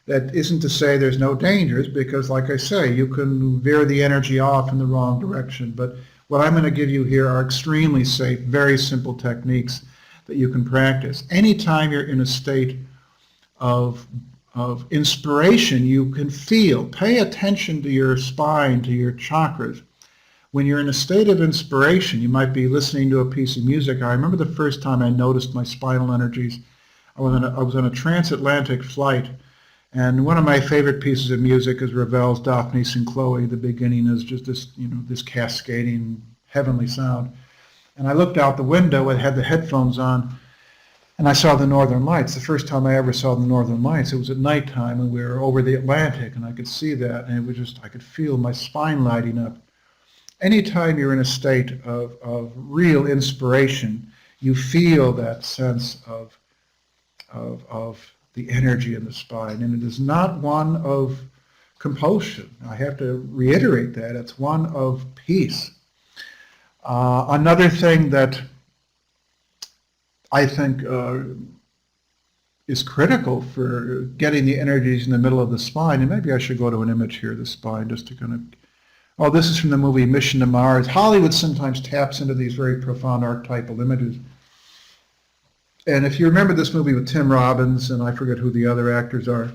That isn't to say there's no dangers, because like I say, you can veer the energy off in the wrong direction. But what I'm going to give you here are extremely safe, very simple techniques that you can practice. Anytime you're in a state of inspiration, you can feel. Pay attention to your spine, to your chakras. When you're in a state of inspiration, you might be listening to a piece of music. I remember the first time I noticed my spinal energies. I was on a transatlantic flight, and one of my favorite pieces of music is Ravel's Daphnis and Chloe. The beginning is just this, this cascading heavenly sound. And I looked out the window and had the headphones on, and I saw the northern lights. The first time I ever saw the northern lights, it was at nighttime, and we were over the Atlantic, and I could see that, and it was just, I could feel my spine lighting up. Anytime you're in a state of real inspiration, you feel that sense of the energy in the spine, and it is not one of compulsion. I have to reiterate that. It's one of peace. Another thing that I think is critical for getting the energies in the middle of the spine, and maybe I should go to an image here of the spine just to kind of, oh, this is from the movie Mission to Mars. Hollywood sometimes taps into these very profound archetypal images. And if you remember this movie with Tim Robbins, and I forget who the other actors are,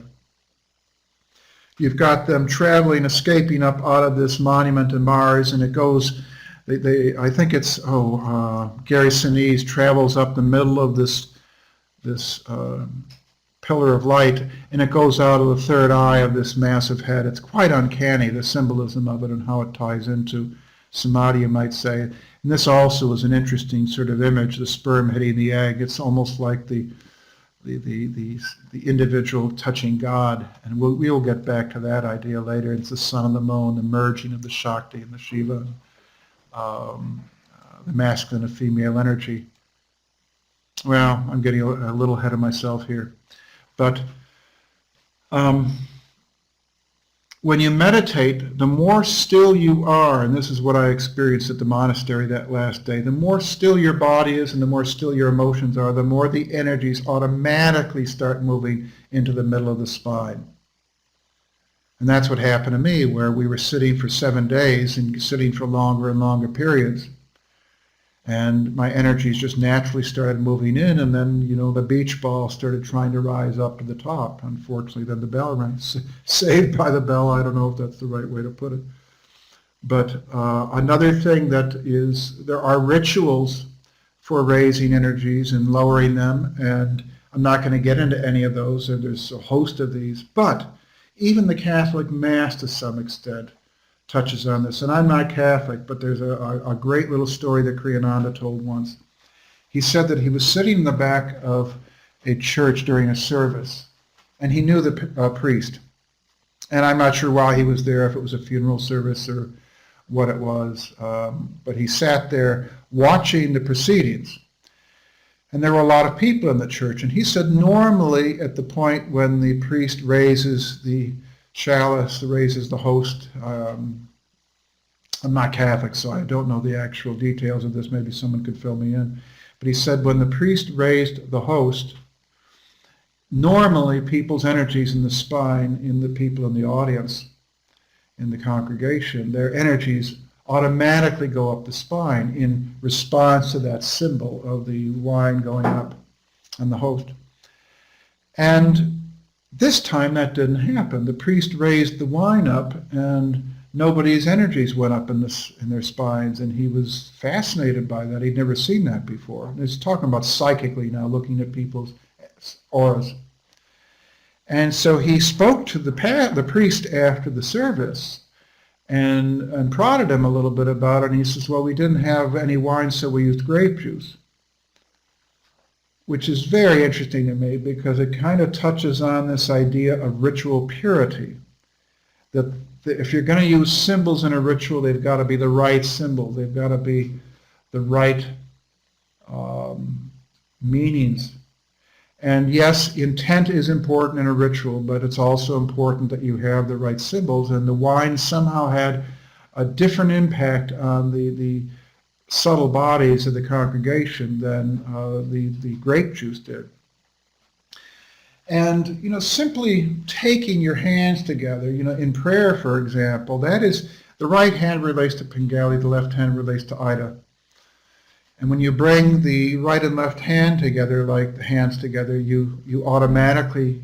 you've got them traveling, escaping up out of this monument to Mars, and it goes, I think it's, Gary Sinise travels up the middle of this pillar of light, and it goes out of the third eye of this massive head. It's quite uncanny, the symbolism of it and how it ties into samadhi, you might say. And this also is an interesting sort of image, the sperm hitting the egg. It's almost like the individual touching God. And we'll get back to that idea later. It's the sun and the moon, the merging of the Shakti and the Shiva, the masculine and female energy. Well, I'm getting a little ahead of myself here. But when you meditate, the more still you are, and this is what I experienced at the monastery that last day, the more still your body is and the more still your emotions are, the more the energies automatically start moving into the middle of the spine. And that's what happened to me, where we were sitting for 7 days and sitting for longer and longer periods. And my energies just naturally started moving in, and then, the beach ball started trying to rise up to the top. Unfortunately, then the bell rang. Saved by the bell, I don't know if that's the right way to put it. But another thing that is, there are rituals for raising energies and lowering them, and I'm not going to get into any of those, and there's a host of these. But even the Catholic Mass, to some extent, touches on this. And I'm not Catholic, but there's a great little story that Kriyananda told once. He said that he was sitting in the back of a church during a service, and he knew the priest. And I'm not sure why he was there, if it was a funeral service or what it was, but he sat there watching the proceedings. And there were a lot of people in the church, and he said normally at the point when the priest raises the chalice, raises the host. I'm not Catholic, so I don't know the actual details of this. Maybe someone could fill me in. But he said when the priest raised the host, normally people's energies in the spine, in the people in the audience, in the congregation, their energies automatically go up the spine in response to that symbol of the wine going up and the host. And this time that didn't happen. The priest raised the wine up, and nobody's energies went up in their spines, and he was fascinated by that. He'd never seen that before. And he's talking about psychically now, looking at people's auras. And so he spoke to the priest after the service and prodded him a little bit about it. And he says, well, we didn't have any wine, so we used grape juice, which is very interesting to me because it kind of touches on this idea of ritual purity, that if you're going to use symbols in a ritual, they've got to be the right symbol. They've got to be the right meanings. And yes, intent is important in a ritual, but it's also important that you have the right symbols. And the wine somehow had a different impact on the subtle bodies of the congregation than the grape juice did. And, simply taking your hands together, in prayer, for example, that is, the right hand relates to Pingali, the left hand relates to Ida. And when you bring the right and left hand together, like the hands together, you automatically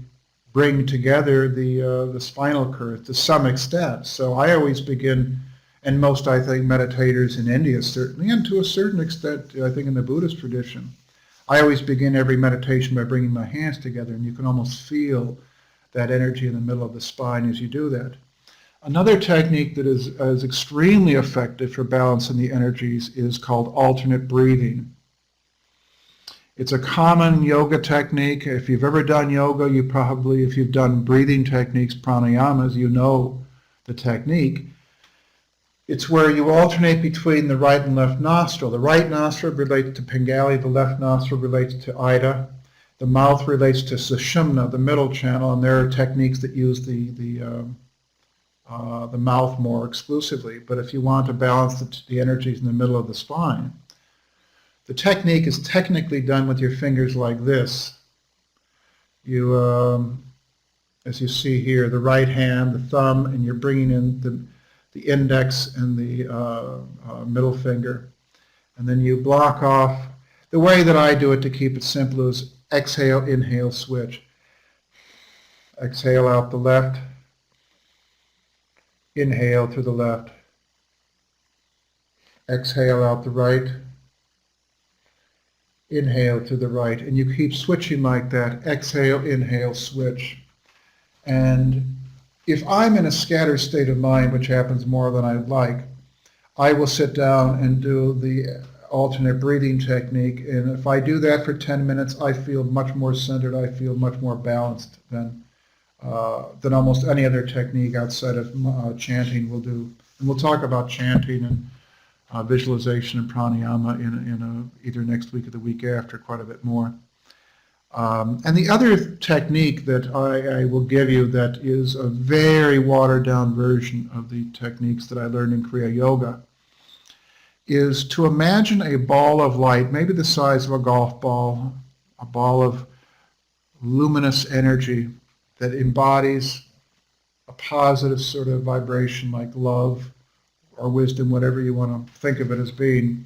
bring together the spinal cord to some extent. So I always begin, and most, I think, meditators in India certainly, and to a certain extent, I think in the Buddhist tradition, I always begin every meditation by bringing my hands together, and you can almost feel that energy in the middle of the spine as you do that. Another technique that is extremely effective for balancing the energies is called alternate breathing. It's a common yoga technique. If you've ever done yoga, if you've done breathing techniques, pranayamas, you know the technique. It's where you alternate between the right and left nostril. The right nostril relates to Pingali, the left nostril relates to Ida. The mouth relates to Sushumna, the middle channel, and there are techniques that use the mouth more exclusively. But if you want to balance the energies in the middle of the spine, the technique is technically done with your fingers like this. You, as you see here, the right hand, the thumb, and you're bringing in the index and the middle finger. And then you block off. The way that I do it to keep it simple is exhale, inhale, switch. Exhale out the left. Inhale to the left. Exhale out the right. Inhale to the right. And you keep switching like that. Exhale, inhale, switch. And if I'm in a scattered state of mind, which happens more than I'd like, I will sit down and do the alternate breathing technique. And if I do that for 10 minutes, I feel much more centered. I feel much more balanced than almost any other technique outside of chanting will do. And we'll talk about chanting and visualization and pranayama in either next week or the week after quite a bit more. And the other technique that I will give you that is a very watered down version of the techniques that I learned in Kriya Yoga is to imagine a ball of light, maybe the size of a golf ball, a ball of luminous energy that embodies a positive sort of vibration like love or wisdom, whatever you want to think of it as being.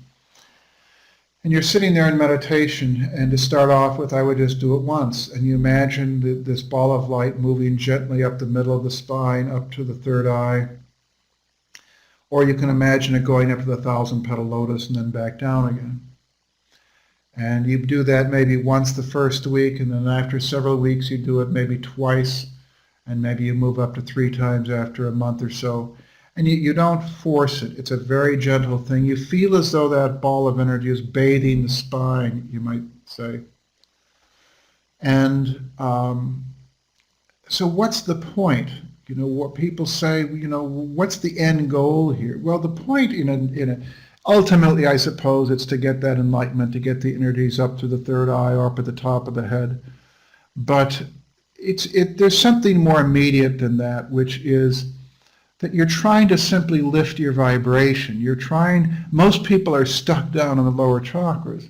And you're sitting there in meditation, and to start off with, I would just do it once. And you imagine this ball of light moving gently up the middle of the spine, up to the third eye. Or you can imagine it going up to the 1,000-petal lotus and then back down again. And you do that maybe once the first week, and then after several weeks you do it maybe twice, and maybe you move up to 3 times after a month or so. And you don't force it. It's a very gentle thing. You feel as though that ball of energy is bathing the spine, you might say. And so what's the point? What people say, what's the end goal here? Well, the point ultimately, I suppose, it's to get that enlightenment, to get the energies up to the third eye or up at the top of the head. But there's something more immediate than that, which is that you're trying to simply lift your vibration. Most people are stuck down in the lower chakras.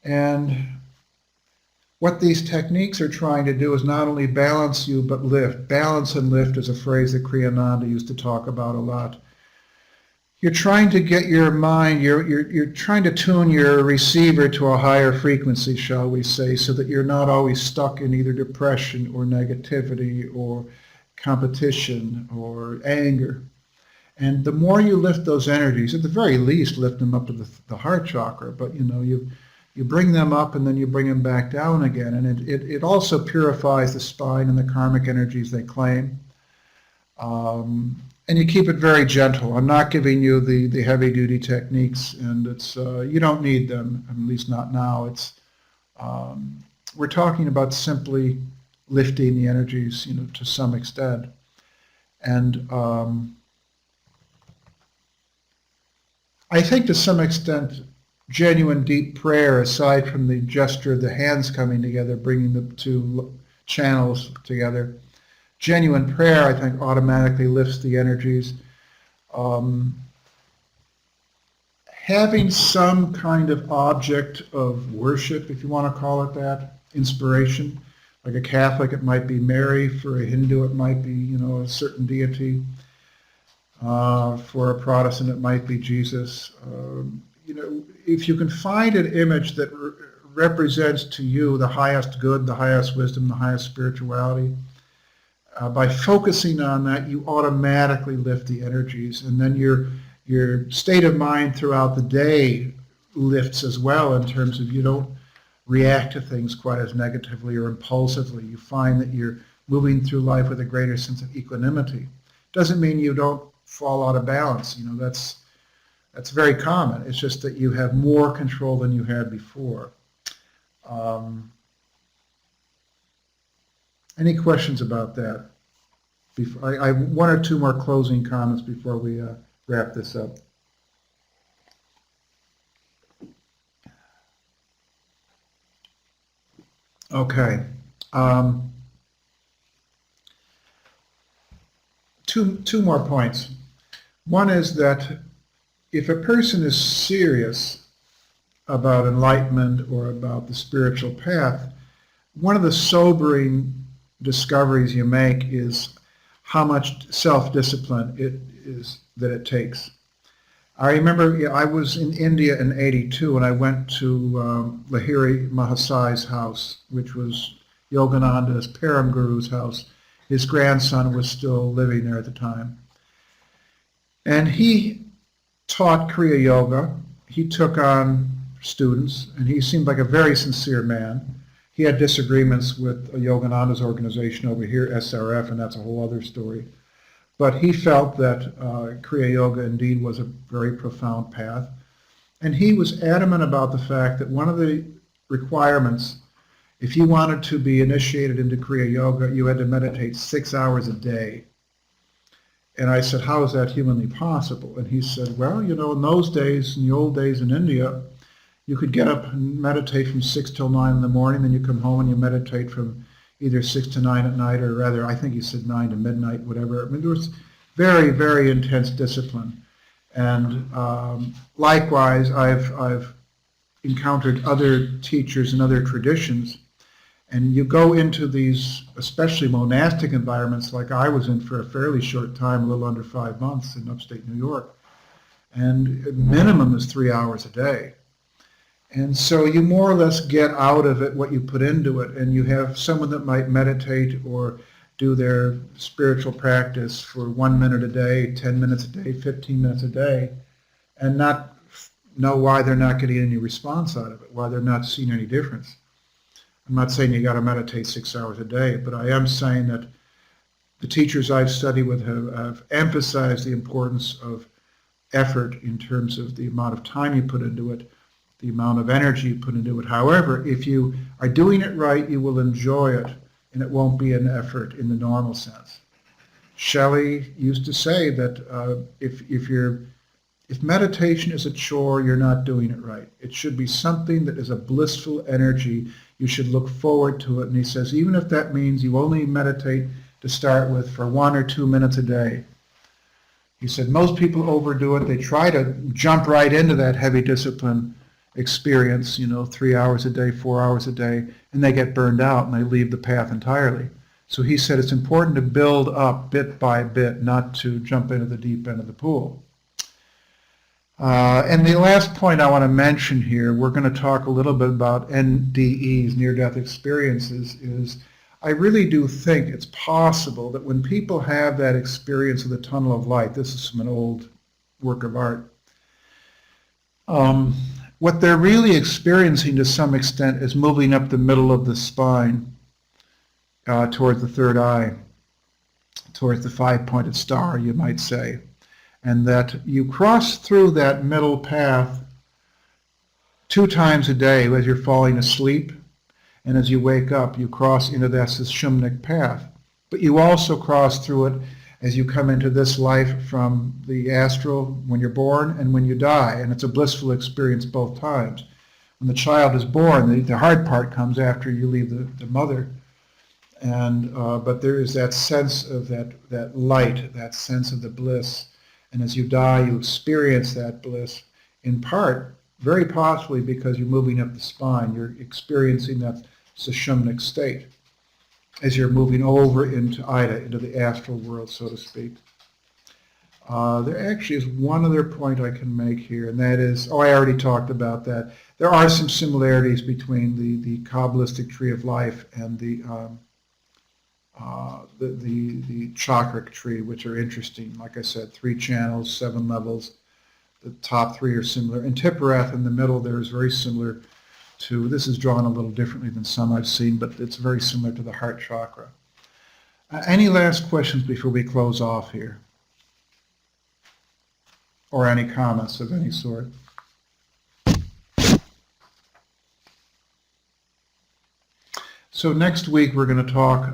And what these techniques are trying to do is not only balance you, but lift. Balance and lift is a phrase that Kriyananda used to talk about a lot. You're trying to get your mind, you're trying to tune your receiver to a higher frequency, shall we say, so that you're not always stuck in either depression or negativity or competition or anger. And the more you lift those energies, at the very least, lift them up to the heart chakra, but you bring them up and then you bring them back down again. And it also purifies the spine and the karmic energies they claim. And you keep it very gentle. I'm not giving you the heavy-duty techniques, and it's you don't need them, at least not now. It's we're talking about simply lifting the energies, to some extent. And I think to some extent, genuine deep prayer, aside from the gesture of the hands coming together, bringing the two channels together, genuine prayer, I think, automatically lifts the energies. Having some kind of object of worship, if you want to call it that, inspiration, like a Catholic, it might be Mary. For a Hindu, it might be, a certain deity. For a Protestant, it might be Jesus. If you can find an image that represents to you the highest good, the highest wisdom, the highest spirituality, by focusing on that, you automatically lift the energies, and then your state of mind throughout the day lifts as well, in terms of you don't react to things quite as negatively or impulsively. You find that you're moving through life with a greater sense of equanimity. Doesn't mean you don't fall out of balance. That's very common. It's just that you have more control than you had before. Any questions about that? I have one or two more closing comments before we wrap this up. Okay. Two more points. One is that if a person is serious about enlightenment or about the spiritual path, one of the sobering discoveries you make is how much self-discipline it takes. I remember I was in India in '82, and I went to Lahiri Mahasai's house, which was Yogananda's Param Guru's house. His grandson was still living there at the time. And he taught Kriya Yoga. He took on students, and he seemed like a very sincere man. He had disagreements with Yogananda's organization over here, SRF, and that's a whole other story. But he felt that Kriya Yoga indeed was a very profound path. And he was adamant about the fact that one of the requirements, if you wanted to be initiated into Kriya Yoga, you had to meditate 6 hours a day. And I said, how is that humanly possible? And he said, well, in those days, in the old days in India, you could get up and meditate from 6 till 9 in the morning, then you come home and you meditate from either 6 to 9 at night, or rather, I think he said 9 to midnight, whatever. I mean, there was very, very intense discipline. And likewise, I've encountered other teachers and other traditions, and you go into these, especially monastic environments like I was in for a fairly short time, a little under 5 months in upstate New York, and minimum is 3 hours a day. And so you more or less get out of it what you put into it, and you have someone that might meditate or do their spiritual practice for 1 minute a day, 10 minutes a day, 15 minutes a day, and not know why they're not getting any response out of it, why they're not seeing any difference. I'm not saying you got to meditate 6 hours a day, but I am saying that the teachers I've studied with have emphasized the importance of effort in terms of the amount of time you put into it, the amount of energy you put into it. However, if you are doing it right, you will enjoy it, and it won't be an effort in the normal sense. Shelley used to say that if meditation is a chore, you're not doing it right. It should be something that is a blissful energy. You should look forward to it. And he says, even if that means you only meditate to start with for 1 or 2 minutes a day. He said, most people overdo it. They try to jump right into that heavy discipline experience, 3 hours a day, 4 hours a day, and they get burned out and they leave the path entirely. So he said it's important to build up bit by bit, not to jump into the deep end of the pool. And the last point I want to mention here, we're going to talk a little bit about NDEs, near-death experiences, is I really do think it's possible that when people have that experience of the tunnel of light, this is from an old work of art, what they're really experiencing to some extent is moving up the middle of the spine towards the third eye, towards the five-pointed star, you might say. And that you cross through that middle path 2 times a day as you're falling asleep, and as you wake up, you cross into that Sushumnic path. But you also cross through it as you come into this life from the astral when you're born and when you die, and it's a blissful experience both times. When the child is born, the hard part comes after you leave the mother, and but there is that sense of that light, that sense of the bliss, and as you die, you experience that bliss in part, very possibly because you're moving up the spine, you're experiencing that Sushumnic state as you're moving over into Ida, into the astral world, so to speak. There actually is one other point I can make here, and that is, I already talked about that. There are some similarities between the Kabbalistic tree of life and the Chakra tree, which are interesting. Like I said, 3 channels, 7 levels. The top 3 are similar. And Tiparath in the middle there is very similar to, this is drawn a little differently than some I've seen, but it's very similar to the heart chakra. Any last questions before we close off here? Or any comments of any sort? So next week we're going to talk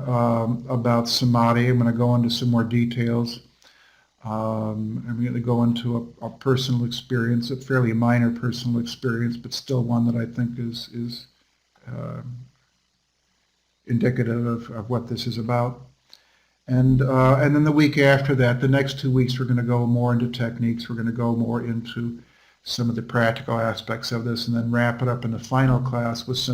about samadhi. I'm going to go into some more details. I'm going to go into a personal experience, a fairly minor personal experience, but still one that I think is indicative of what this is about. And then the week after that, the next 2 weeks, we're going to go more into techniques. We're going to go more into some of the practical aspects of this, and then wrap it up in the final class with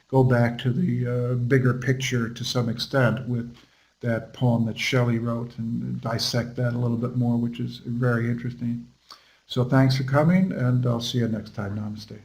go back to the bigger picture to some extent with that poem that Shelley wrote and dissect that a little bit more, which is very interesting. So thanks for coming, and I'll see you next time. Namaste.